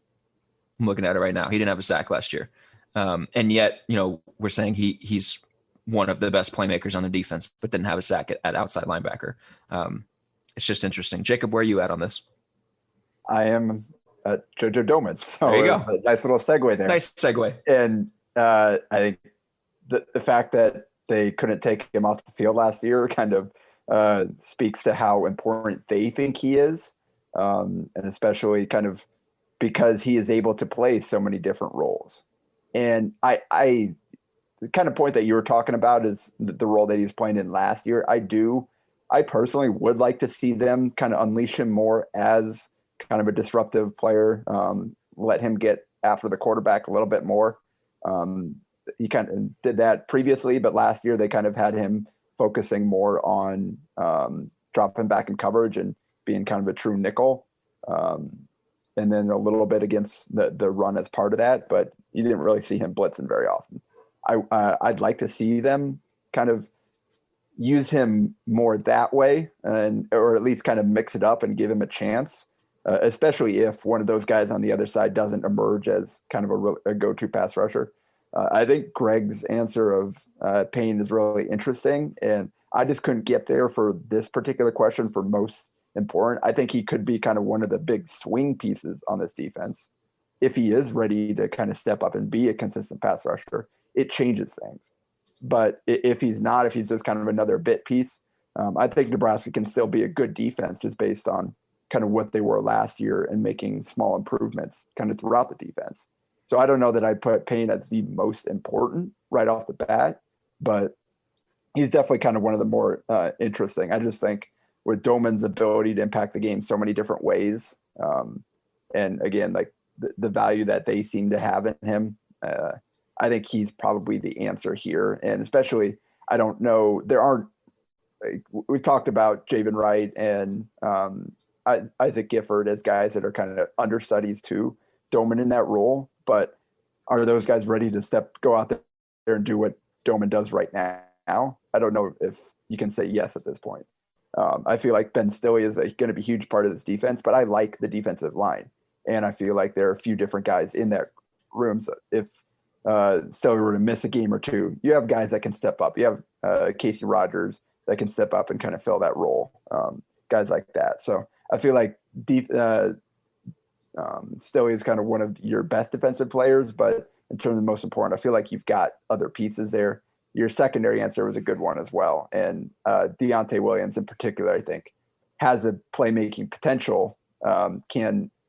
I'm looking at it right now. He didn't have a sack last year. And yet, we're saying he's one of the best playmakers on the defense, but didn't have a sack at outside linebacker. It's just interesting. Jacob, where are you at on this? I am at JoJo Domann. So there you go. Nice little segue there. Nice segue. And I think the fact that they couldn't take him off the field last year kind of speaks to how important they think he is. And especially kind of because he is able to play so many different roles. And I the kind of point that you were talking about is the role that he's playing in last year. I personally would like to see them kind of unleash him more as kind of a disruptive player, let him get after the quarterback a little bit more. He kind of did that previously, but last year they kind of had him focusing more on dropping back in coverage and being kind of a true nickel. And then a little bit against the run as part of that. But you didn't really see him blitzing very often. I'd like to see them kind of use him more that way, or at least kind of mix it up and give him a chance, especially if one of those guys on the other side doesn't emerge as kind of a go-to pass rusher. I think Greg's answer of Payne is really interesting, and I just couldn't get there for this particular question for most important. I think he could be kind of one of the big swing pieces on this defense. If he is ready to kind of step up and be a consistent pass rusher, it changes things. But if he's not, if he's just kind of another bit piece, I think Nebraska can still be a good defense just based on kind of what they were last year and making small improvements kind of throughout the defense. So I don't know that I'd put Payne as the most important right off the bat, but he's definitely kind of one of the more interesting. I just think with Doman's ability to impact the game so many different ways, and again, like the value that they seem to have in him, I think he's probably the answer here. And especially, I don't know, there aren't, like, we talked about Javen Wright and Isaac Gifford as guys that are kind of understudies to Doman in that role, but are those guys ready to go out there and do what Doman does right now? I don't know if you can say yes at this point. I feel like Ben Stille is going to be a huge part of this defense, but I like the defensive line. And I feel like there are a few different guys in that room. So if Stille were to miss a game or two, you have guys that can step up. You have Casey Rogers that can step up and kind of fill that role, guys like that. So I feel like Stille is kind of one of your best defensive players, but in terms of the most important, I feel like you've got other pieces there. Your secondary answer was a good one as well. And Deontay Williams in particular, I think, has a playmaking potential.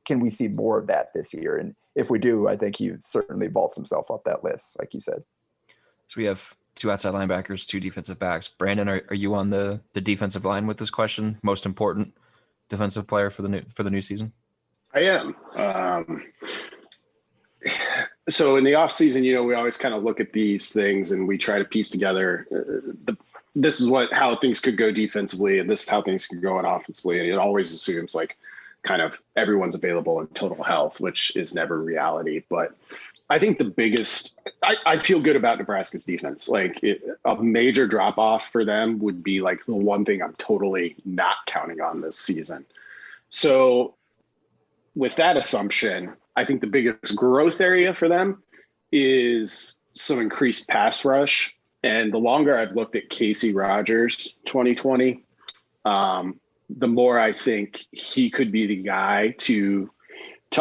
Can we see more of that this year? And if we do, I think he certainly vaults himself up that list, like you said. So we have 2 outside linebackers, 2 defensive backs. Brandon, are you on the defensive line with this question? Most important defensive player for the new season? I am. So in the off season, we always kind of look at these things and we try to piece together this is how things could go defensively, and this is how things could go on offensively. And it always assumes like kind of everyone's available in total health, which is never reality. But I think the biggest, I feel good about Nebraska's defense. Like a major drop off for them would be like the one thing I'm totally not counting on this season. So with that assumption, I think the biggest growth area for them is some increased pass rush. And the longer I've looked at Casey Rogers 2020, the more I think he could be the guy to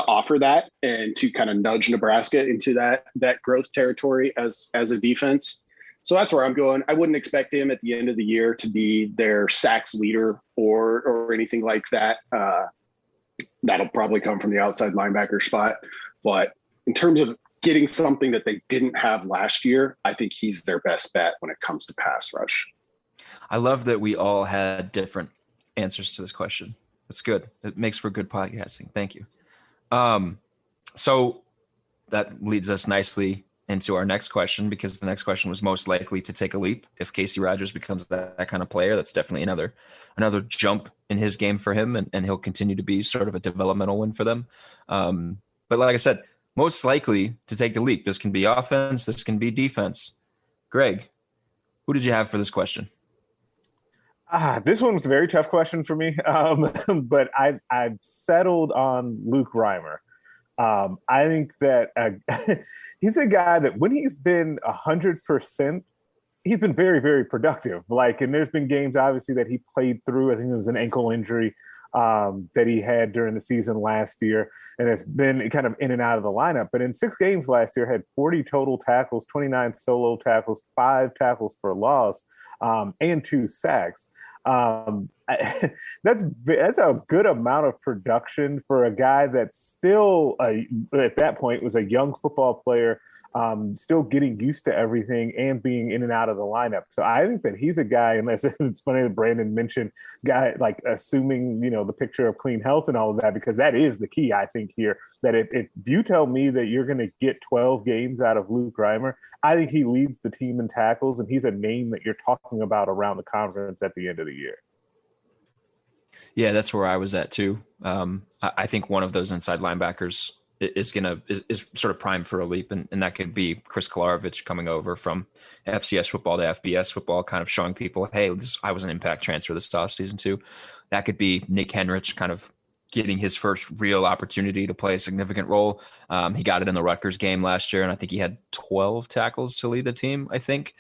offer that and to kind of nudge Nebraska into that growth territory as a defense. So that's where I'm going. I wouldn't expect him at the end of the year to be their sacks leader or anything like that. That'll probably come from the outside linebacker spot. But in terms of getting something that they didn't have last year, I think he's their best bet when it comes to pass rush. I love that we all had different answers to this question. That's good. It makes for good podcasting. Thank you. So that leads us nicely into our next question, because the next question was most likely to take a leap. If Casey Rogers becomes that kind of player, that's definitely another jump in his game for him, and he'll continue to be sort of a developmental one for them. But like I said, most likely to take the leap. This can be offense. This can be defense. Greg, who did you have for this question? This one was a very tough question for me, but I've settled on Luke Reimer. I think that he's a guy that when he's been 100%, he's been very, very productive. And there's been games, obviously, that he played through. I think it was an ankle injury that he had during the season last year, and it's been kind of in and out of the lineup. But in 6 games last year, had 40 total tackles, 29 solo tackles, 5 tackles for loss, and 2 sacks. That's a good amount of production for a guy that's still at that point was a young football player, still getting used to everything and being in and out of the lineup. So I think that he's a guy, unless it's funny that Brandon mentioned guy like assuming the picture of clean health and all of that, because that is the key, I think, here. That if you tell me that you're going to get 12 games out of Luke Reimer, I think he leads the team in tackles, and he's a name that you're talking about around the conference at the end of the year. Yeah, that's where I was at too. I think one of those inside linebackers is sort of primed for a leap, and that could be Chris Kolarovich coming over from FCS football to FBS football, kind of showing people, hey, I was an impact transfer this offseason too. That could be Nick Henrich kind of getting his first real opportunity to play a significant role. He got it in the Rutgers game last year, and I think he had 12 tackles to lead the team, I think.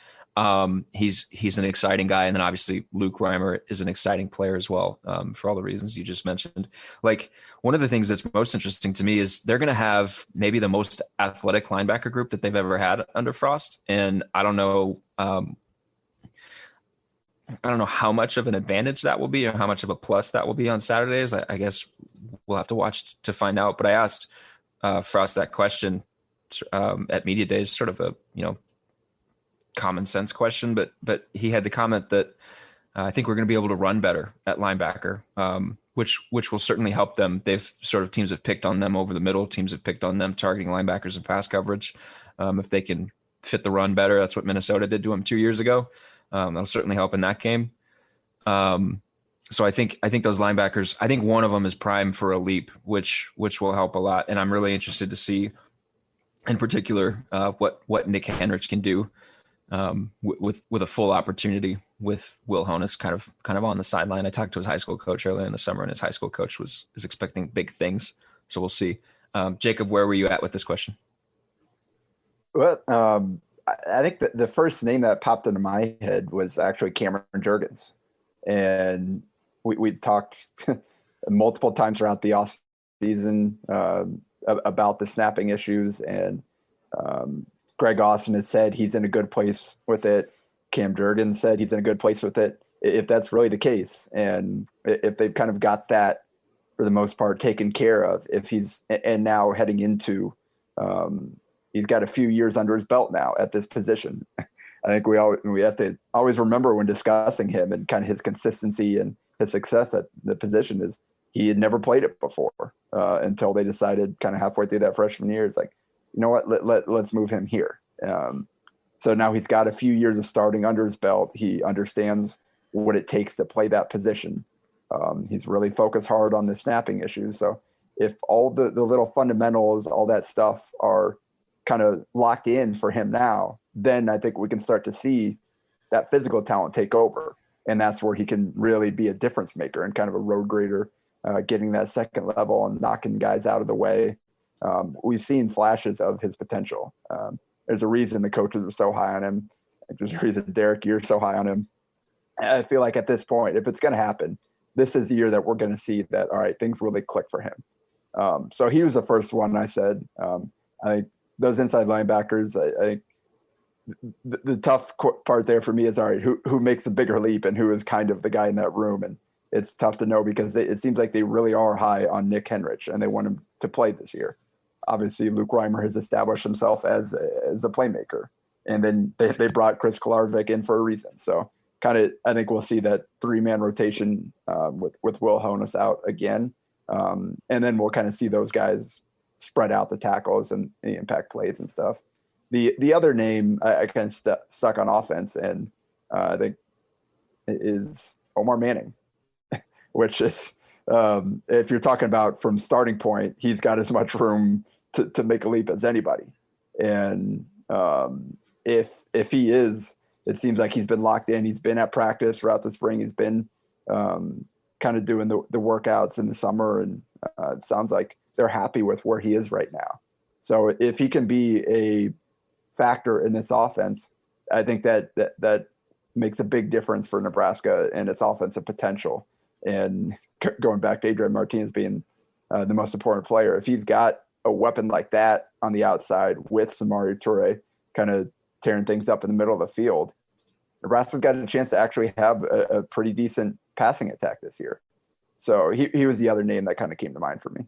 He's an exciting guy. And then obviously Luke Reimer is an exciting player as well, for all the reasons you just mentioned. Like, one of the things that's most interesting to me is they're going to have maybe the most athletic linebacker group that they've ever had under Frost. And I don't know how much of an advantage that will be or how much of a plus that will be on Saturdays. I guess we'll have to watch to find out. But I asked Frost that question at Media Days, sort of a, common sense question, but he had the comment that I think we're going to be able to run better at linebacker, which will certainly help them. Teams have picked on them over the middle. Teams have picked on them targeting linebackers and pass coverage. If they can fit the run better, that's what Minnesota did to them 2 years ago. That'll certainly help in that game. So I think those linebackers, I think one of them is primed for a leap, which will help a lot. And I'm really interested to see, in particular, what Nick Henrich can do with a full opportunity with Will Honas kind of on the sideline. I talked to his high school coach earlier in the summer, and his high school coach is expecting big things. So we'll see. Jacob, where were you at with this question? Well, I think the first name that popped into my head was actually Cameron Jurgens. And we talked multiple times throughout the off season about the snapping issues, and Greg Austin has said he's in a good place with it. Cam Jurgens said he's in a good place with it. If that's really the case, and if they've kind of got that for the most part taken care of, and now heading into, he's got a few years under his belt now at this position. I think we have to always remember when discussing him and kind of his consistency and his success at the position is he had never played it before until they decided kind of halfway through that freshman year. It's like, you know what, let's move him here. So now he's got a few years of starting under his belt. He understands what it takes to play that position. He's really focused hard on the snapping issues. So if all the little fundamentals, all that stuff are kind of locked in for him now, then I think we can start to see that physical talent take over. And that's where he can really be a difference maker and kind of a road grader, getting that second level and knocking guys out of the way. We've seen flashes of his potential. There's a reason the coaches are so high on him. There's a reason, Derek, you're so high on him. I feel like at this point, if it's going to happen, this is the year that we're going to see that, all right, things really click for him. So he was the first one I said. I think those inside linebackers, I think the tough part there for me is, all right, who makes a bigger leap and who is kind of the guy in that room? And it's tough to know because it seems like they really are high on Nick Henrich and they want him to play this year. Obviously, Luke Reimer has established himself as a playmaker. And then they brought Chris Kolarovich in for a reason. So kind of, I think we'll see that 3-man rotation with Will Honas out again. And then we'll kind of see those guys spread out the tackles and the impact plays and stuff. The other name I kind of stuck on offense, and I think is Omar Manning, which is, if you're talking about from starting point, he's got as much room to make a leap as anybody. And if he is, it seems like he's been locked in. He's been at practice throughout the spring. He's been kind of doing the workouts in the summer, and it sounds like they're happy with where he is right now. So if he can be a factor in this offense, I think that makes a big difference for Nebraska and its offensive potential. And going back to Adrian Martinez being the most important player, if he's got a weapon like that on the outside with Samori Toure kind of tearing things up in the middle of the field, Nebraska's got a chance to actually have a pretty decent passing attack this year. So he was the other name that kind of came to mind for me.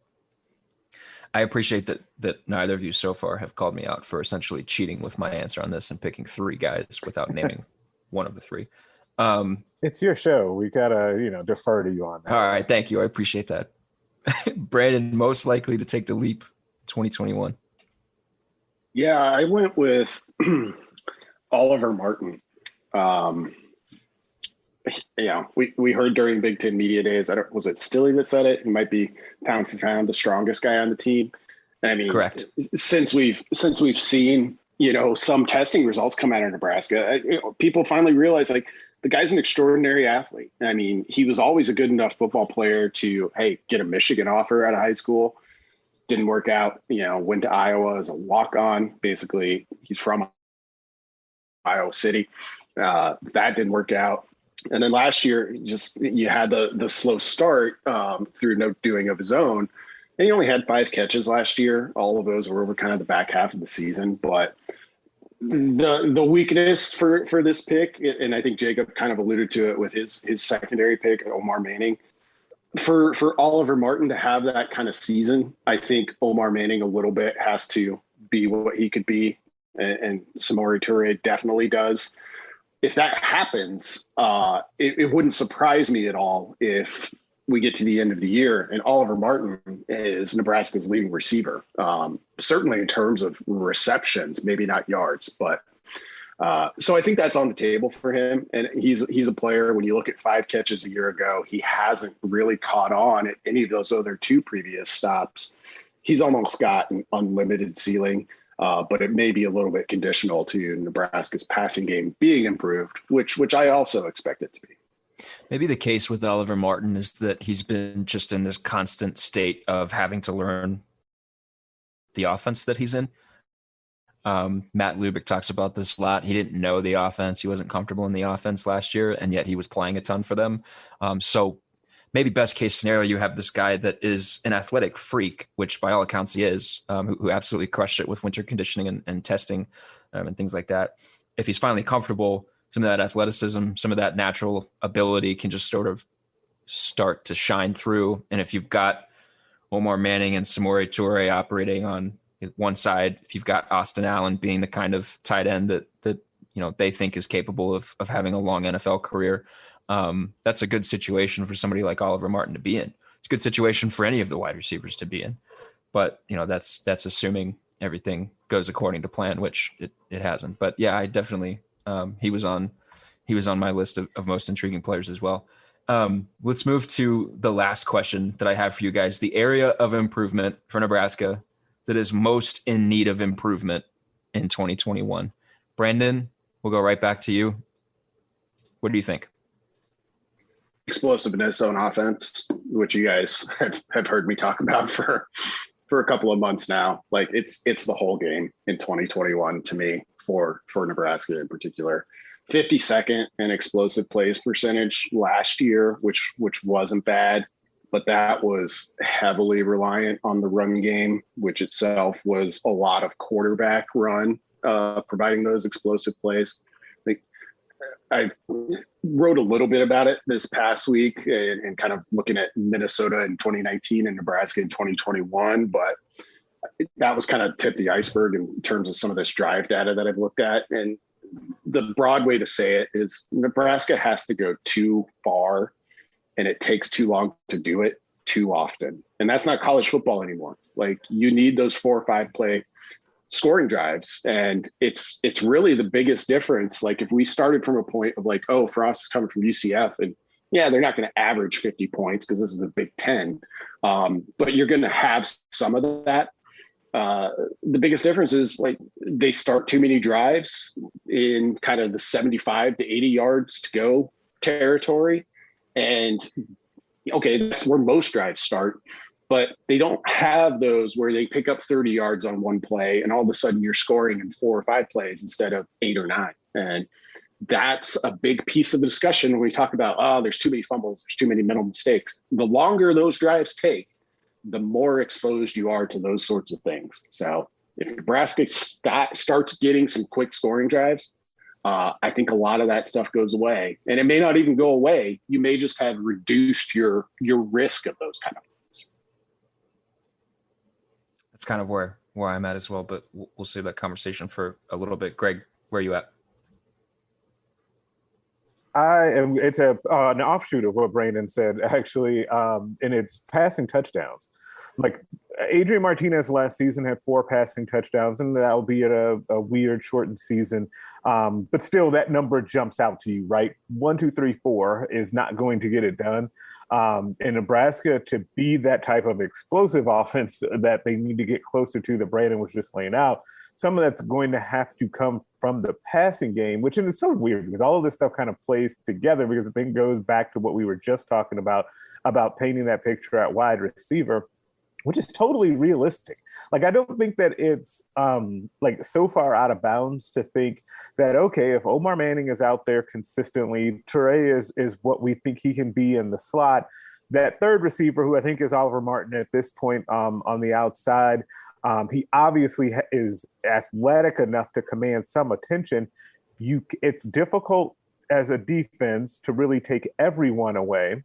I appreciate that neither of you so far have called me out for essentially cheating with my answer on this and picking 3 guys without naming one of the 3. It's your show. We gotta, defer to you on that. All right, thank you. I appreciate that. Brandon, most likely to take the leap 2021. Yeah, I went with Oliver Martin. We heard during Big Ten Media Days, was it Stilley that said it? He might be pound for pound the strongest guy on the team. I mean, Correct. Since we've seen, some testing results come out of Nebraska, people finally realize like the guy's an extraordinary athlete. I mean, he was always a good enough football player to, hey, get a Michigan offer out of high school. Didn't work out, went to Iowa as a walk-on. Basically, he's from Iowa City. That didn't work out. And then last year, you had the slow start through no doing of his own. And he only had 5 catches last year. All of those were over kind of the back half of the season. But the weakness for this pick, and I think Jacob kind of alluded to it with his secondary pick, Omar Manning. For Oliver Martin to have that kind of season, I think Omar Manning a little bit has to be what he could be. And Samori Toure definitely does. If that happens, it wouldn't surprise me at all if we get to the end of the year and Oliver Martin is Nebraska's leading receiver. Certainly in terms of receptions, maybe not yards, but so I think that's on the table for him. And he's a player. When you look at 5 catches a year ago, he hasn't really caught on at any of those other 2 previous stops. He's almost got an unlimited ceiling. But it may be a little bit conditional to Nebraska's passing game being improved, which I also expect it to be. Maybe the case with Oliver Martin is that he's been just in this constant state of having to learn the offense that he's in. Matt Lubick talks about this a lot. He didn't know the offense. He wasn't comfortable in the offense last year, and yet he was playing a ton for them. So maybe best case scenario, you have this guy that is an athletic freak, which by all accounts he is, who absolutely crushed it with winter conditioning and testing and things like that. If he's finally comfortable, some of that athleticism, some of that natural ability can just sort of start to shine through. And if you've got Omar Manning and Samori Toure operating on one side, if you've got Austin Allen being the kind of tight end that they think is capable of having a long NFL career, that's a good situation for somebody like Oliver Martin to be in. It's a good situation for any of the wide receivers to be in, but that's assuming everything goes according to plan, which it hasn't. But yeah, I definitely, he was on my list of most intriguing players as well. Let's move to the last question that I have for you guys. The area of improvement for Nebraska that is most in need of improvement in 2021. Brandon, we'll go right back to you. What do you think? Explosiveness on offense, which you guys have heard me talk about for a couple of months now. Like it's the whole game in 2021 to me for Nebraska in particular. 52nd in explosive plays percentage last year, which wasn't bad, but that was heavily reliant on the run game, which itself was a lot of quarterback run, providing those explosive plays. I wrote a little bit about it this past week and kind of looking at Minnesota in 2019 and Nebraska in 2021, but that was kind of tip the iceberg in terms of some of this drive data that I've looked at. And the broad way to say it is Nebraska has to go too far and it takes too long to do it too often. And that's not college football anymore. Like you need those 4 or 5 play scoring drives. And it's really the biggest difference. Like if we started from a point of like, oh, Frost is coming from UCF and yeah, they're not going to average 50 points because this is a Big Ten. But you're going to have some of that. The biggest difference is like they start too many drives in kind of the 75 to 80 yards to go territory. And okay, that's where most drives start. But they don't have those where they pick up 30 yards on one play and all of a sudden you're scoring in 4 or 5 plays instead of 8 or 9. And that's a big piece of the discussion when we talk about, oh, there's too many fumbles, there's too many mental mistakes. The longer those drives take, the more exposed you are to those sorts of things. So if Nebraska starts getting some quick scoring drives, I think a lot of that stuff goes away. And it may not even go away. You may just have reduced your risk of those kind of things. That's kind of where I'm at as well, but we'll save that conversation for a little bit. Greg, where are you at? It's an offshoot of what Brandon said, actually, and it's passing touchdowns. Like Adrian Martinez last season had 4 passing touchdowns, and that'll be at a weird shortened season. But still, that number jumps out to you, right? 1, 2, 3, 4 is not going to get it done. In Nebraska, to be that type of explosive offense that they need to get closer to that Brandon was just laying out, some of that's going to have to come from the passing game, which is so weird because all of this stuff kind of plays together because the thing goes back to what we were just talking about painting that picture at wide receiver, which is totally realistic. Like, I don't think that it's like so far out of bounds to think that, okay, if Omar Manning is out there consistently, Toure is what we think he can be in the slot, that third receiver, who I think is Oliver Martin at this point on the outside, he obviously is athletic enough to command some attention. It's difficult as a defense to really take everyone away.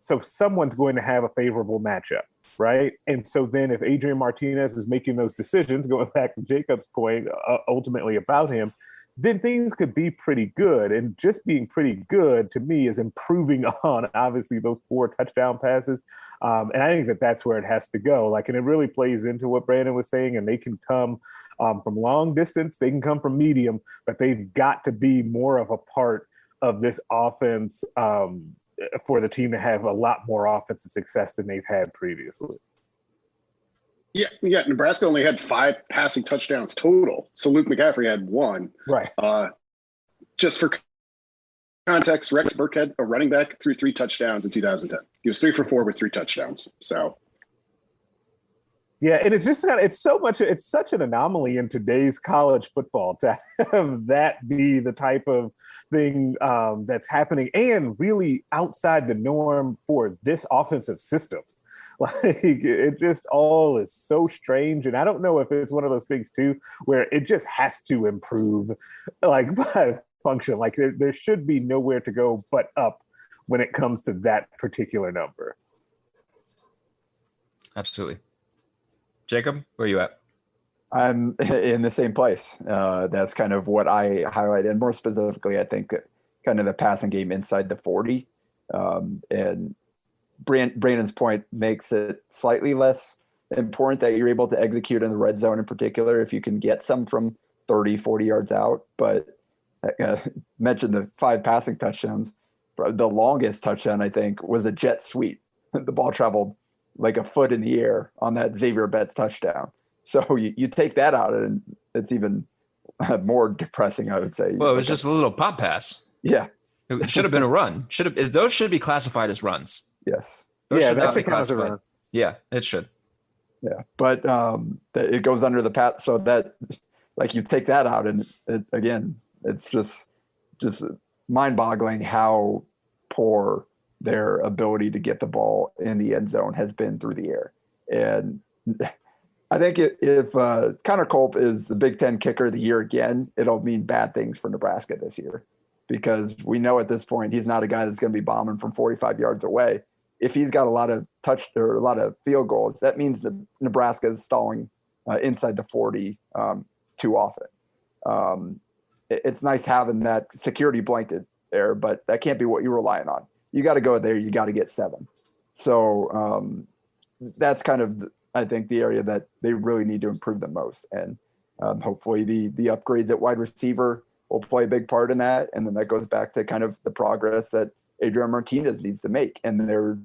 So someone's going to have a favorable matchup, right? And so then if Adrian Martinez is making those decisions, going back to Jacob's point, ultimately about him, then things could be pretty good. And just being pretty good, to me, is improving on, obviously, those 4 touchdown passes. And I think that that's where it has to go. Like, and it really plays into what Brandon was saying, and they can come from long distance, they can come from medium, but they've got to be more of a part of this offense for the team to have a lot more offensive success than they've had previously. Yeah. Nebraska only had 5 passing touchdowns total. So Luke McCaffrey had 1. Right. Just for context, Rex Burkhead, a running back, threw 3 touchdowns in 2010. He was 3 for 4 with 3 touchdowns. So. Yeah, and it's just it's such an anomaly in today's college football to have that be the type of thing that's happening, and really outside the norm for this offensive system. Like, it just all is so strange, and I don't know if it's one of those things too where it just has to improve, like, by function. Like, there should be nowhere to go but up when it comes to that particular number. Absolutely. Jacob, where are you at? I'm in the same place. That's kind of what I highlighted. And more specifically, I think kind of the passing game inside the 40. And Brandon's point makes it slightly less important that you're able to execute in the red zone in particular if you can get some from 30, 40 yards out. But mentioned the 5 passing touchdowns. The longest touchdown, I think, was a jet sweep. The ball traveled like a foot in the air on that Xavier Betts touchdown. So you take that out, and it's even more depressing, I would say. Well, it was just a little pop pass. Yeah. It should have been a run. Those should be classified as runs. Yes. Those should that not be counts as a classified. run. Yeah, it should. Yeah. But it goes under the pat. So that, like, you take that out, and again, it's just mind-boggling how poor their ability to get the ball in the end zone has been through the air. And I think if Connor Culp is the Big Ten kicker of the year again, it'll mean bad things for Nebraska this year, because we know at this point he's not a guy that's going to be bombing from 45 yards away. If he's got a lot of a lot of field goals, that means that Nebraska is stalling inside the 40 too often. It's nice having that security blanket there, but that can't be what you're relying on. You got to go there. You got to get 7. So that's kind of, I think, the area that they really need to improve the most. And hopefully the upgrades at wide receiver will play a big part in that. And then that goes back to kind of the progress that Adrian Martinez needs to make. And there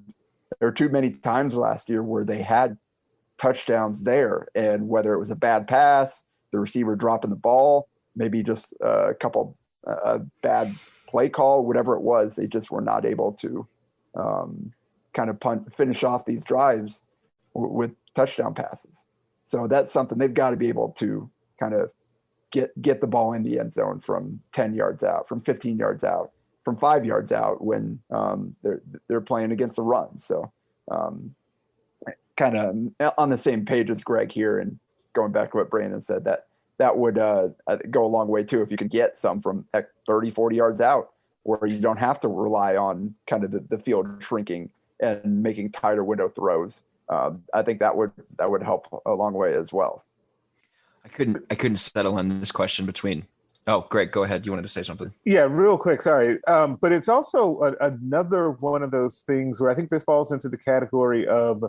are too many times last year where they had touchdowns there, and whether it was a bad pass, the receiver dropping the ball, maybe just a couple bad play call, whatever it was, they just were not able to kind of finish off these drives with touchdown passes. So that's something they've got to be able to kind of get the ball in the end zone from 10 yards out, from 15 yards out, from 5 yards out when they're playing against the run. So kind of on the same page as Greg here, and going back to what Brandon said, that would go a long way too if you could get some from 30, 40 yards out, where you don't have to rely on kind of the field shrinking and making tighter window throws. I think that would help a long way as well. I couldn't settle on this question between. Oh, Greg, go ahead. You wanted to say something? Yeah, real quick. Sorry. But it's also another one of those things where I think this falls into the category of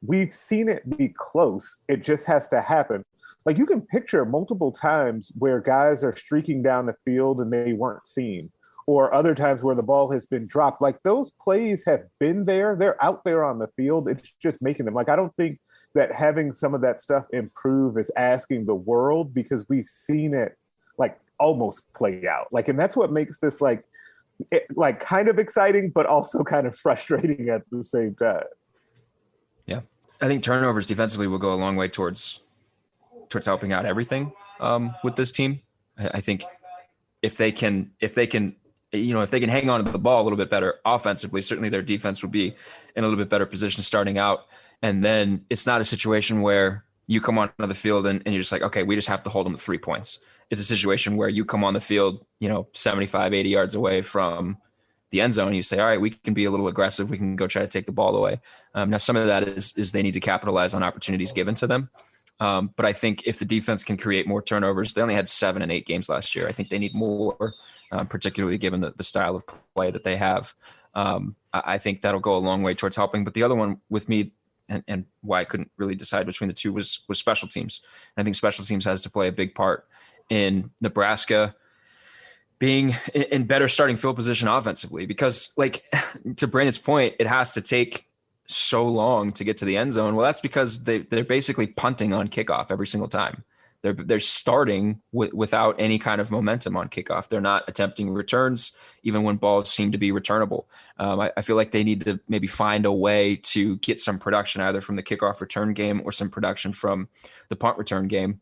we've seen it be close. It just has to happen. Like, you can picture multiple times where guys are streaking down the field and they weren't seen, or other times where the ball has been dropped. Like those plays have been there. They're out there on the field. It's just making them. Like I don't think that having some of that stuff improve is asking the world, because we've seen it like almost play out. Like, and that's what makes this like kind of exciting, but also kind of frustrating at the same time. Yeah. I think turnovers defensively will go a long way towards helping out everything with this team. I think if they can hang on to the ball a little bit better offensively, certainly their defense would be in a little bit better position starting out. And then it's not a situation where you come onto the field and you're just like, okay, we just have to hold them to 3 points. It's a situation where you come on the field, 75, 80 yards away from the end zone. You say, all right, we can be a little aggressive. We can go try to take the ball away. Now, some of that is they need to capitalize on opportunities given to them. But I think if the defense can create more turnovers, they only had 7 and 8 games last year. I think they need more, particularly given the style of play that they have. I think that'll go a long way towards helping. But the other one with me, and why I couldn't really decide between the two, was special teams. And I think special teams has to play a big part in Nebraska being in better starting field position offensively, because like to Brandon's point, it has to take so long to get to the end zone. Well, that's because they're basically punting on kickoff every single time. They're starting without any kind of momentum on kickoff. They're not attempting returns, even when balls seem to be returnable. I feel like they need to maybe find a way to get some production either from the kickoff return game or some production from the punt return game,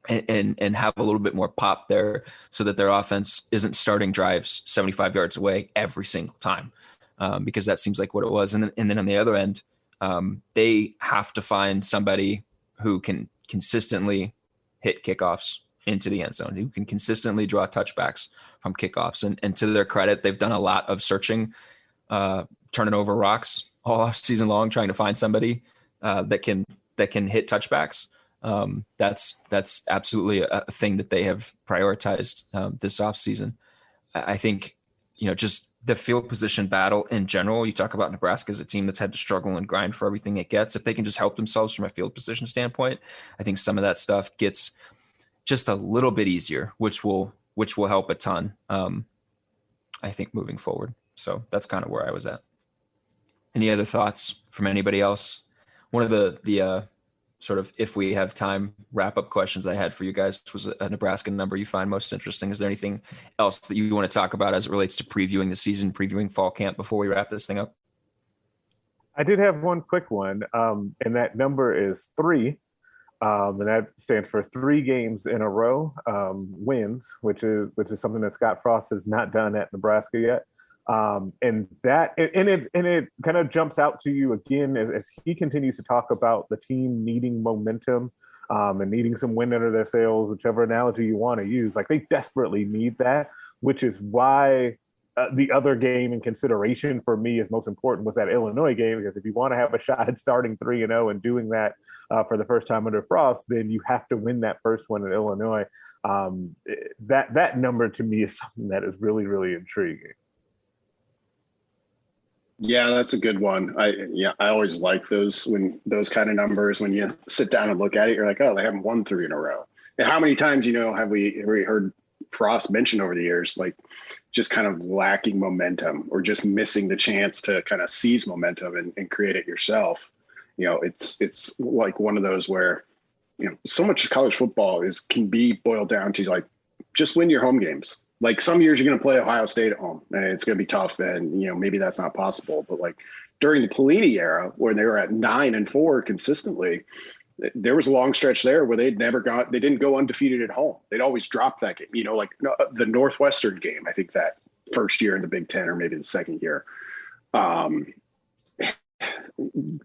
and have a little bit more pop there so that their offense isn't starting drives 75 yards away every single time, because that seems like what it was. And then on the other end, they have to find somebody who can consistently hit kickoffs into the end zone, who can consistently draw touchbacks from kickoffs. And to their credit, they've done a lot of searching, turning over rocks all off season long, trying to find somebody that can hit touchbacks. That's absolutely a thing that they have prioritized this offseason. I think, just the field position battle in general, you talk about Nebraska as a team that's had to struggle and grind for everything it gets. If they can just help themselves from a field position standpoint, I think some of that stuff gets just a little bit easier, which will help a ton, I think, moving forward. So that's kind of where I was at. Any other thoughts from anybody else? One of the sort of, if we have time, wrap-up questions I had for you guys was a Nebraska number you find most interesting. Is there anything else that you want to talk about as it relates to previewing the season, previewing fall camp before we wrap this thing up? I did have one quick one, and that number is 3, and that stands for 3 games in a row wins, which is something that Scott Frost has not done at Nebraska yet. And it kind of jumps out to you again as he continues to talk about the team needing momentum and needing some wind under their sails, whichever analogy you want to use. Like, they desperately need that, which is why the other game in consideration for me is most important was that Illinois game, because if you want to have a shot at starting 3-0 and doing that for the first time under Frost, then you have to win that first one in Illinois. That number to me is something that is really, really intriguing. Yeah, that's a good one. I always like those kind of numbers. When you sit down and look at it, you're like, oh, they haven't won 3 in a row. And how many times, have we heard Frost mention over the years, like just kind of lacking momentum or just missing the chance to kind of seize momentum and create it yourself. It's like one of those where, so much of college football can be boiled down to like, just win your home games. Like, some years you're going to play Ohio State at home and it's going to be tough, and maybe that's not possible. But like during the Pelini era, where they were at 9-4 consistently, there was a long stretch there where they didn't go undefeated at home. They'd always drop that game. Like the Northwestern game, I think that first year in the Big Ten, or maybe the second year.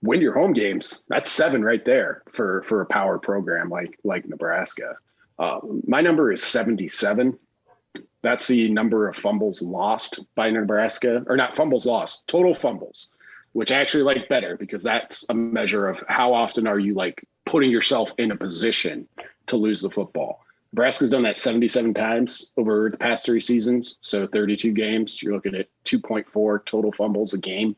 Win your home games. That's 7 right there for a power program like Nebraska. My number is 77. That's the number of fumbles lost by Nebraska, or not fumbles lost, total fumbles, which I actually like better, because that's a measure of how often are you like putting yourself in a position to lose the football. Nebraska's done that 77 times over the past 3 seasons. So 32 games, you're looking at 2.4 total fumbles a game.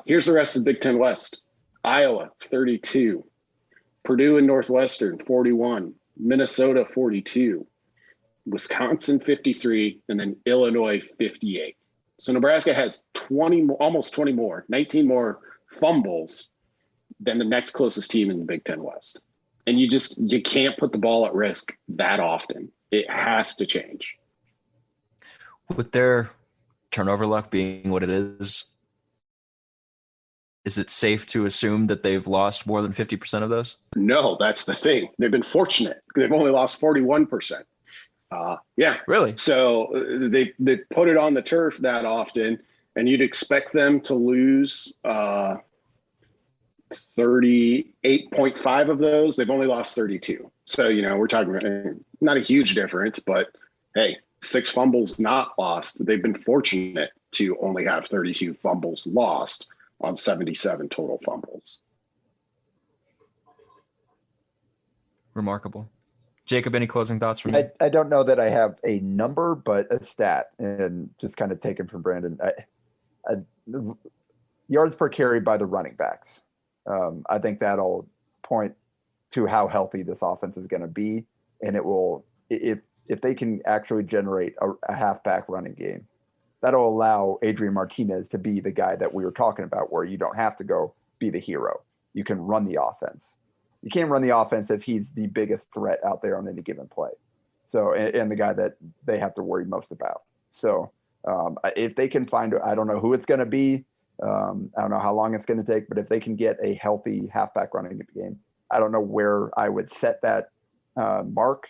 Here's the rest of the Big Ten West. Iowa, 32. Purdue and Northwestern, 41. Minnesota, 42. Wisconsin 53, and then Illinois 58. So Nebraska has 20 more, almost 20 more, 19 more fumbles than the next closest team in the Big Ten West. And you can't put the ball at risk that often. It has to change. With their turnover luck being what it is it safe to assume that they've lost more than 50% of those? No, that's the thing. They've been fortunate. They've only lost 41%. Yeah. Really? So they put it on the turf that often, and you'd expect them to lose 38.5 of those. They've only lost 32. So, we're talking not a huge difference, but hey, 6 fumbles not lost. They've been fortunate to only have 32 fumbles lost on 77 total fumbles. Remarkable. Jacob, any closing thoughts from you? I don't know that I have a number, but a stat, and just kind of taken from Brandon. Yards per carry by the running backs. I think that'll point to how healthy this offense is going to be, and it will, if they can actually generate a halfback running game, that'll allow Adrian Martinez to be the guy that we were talking about, where you don't have to go be the hero. You can run the offense. You can't run the offense if he's the biggest threat out there on any given play. So, and the guy that they have to worry most about. So if they can find, I don't know who it's going to be. I don't know how long it's going to take, but if they can get a healthy halfback running game, I don't know where I would set that mark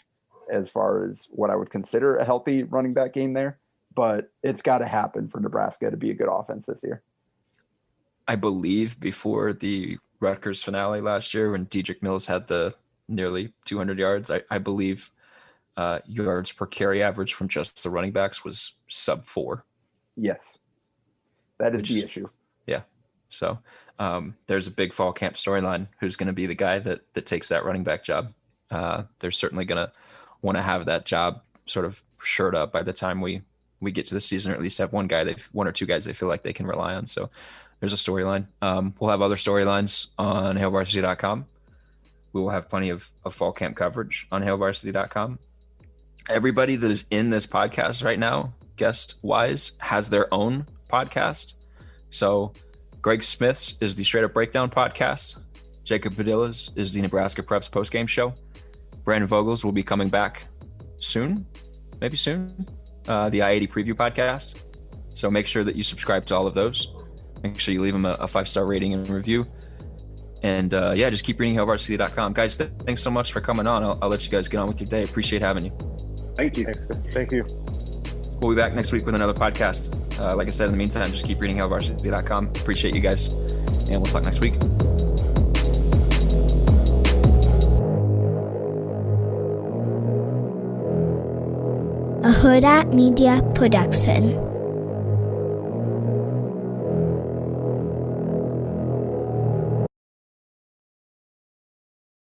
as far as what I would consider a healthy running back game there, but it's got to happen for Nebraska to be a good offense this year. I believe before the Rutgers finale last year, when Dedrick Mills had the nearly 200 yards, I believe yards per carry average from just the running backs was sub 4. Yes. That is the issue. Yeah. So there's a big fall camp storyline. Who's going to be the guy that takes that running back job? They're certainly going to want to have that job sort of shored up by the time we get to the season, or at least have one or two guys they feel like they can rely on. So there's a storyline. We'll have other storylines on HailVarsity.com. We will have plenty of fall camp coverage on HailVarsity.com. Everybody that is in this podcast right now, guest-wise, has their own podcast. So Greg Smith's is the Straight Up Breakdown podcast. Jacob Padilla's is the Nebraska Preps postgame show. Brandon Vogel's will be coming back soon, maybe soon, the I-80 preview podcast. So make sure that you subscribe to all of those. Make sure you leave them a 5-star rating and review. And just keep reading HailVarsity.com. Guys, thanks so much for coming on. I'll let you guys get on with your day. Appreciate having you. Thank you. Thank you. We'll be back next week with another podcast. Like I said, in the meantime, just keep reading HailVarsity.com. Appreciate you guys. And we'll talk next week. A Hurrdat Media Production.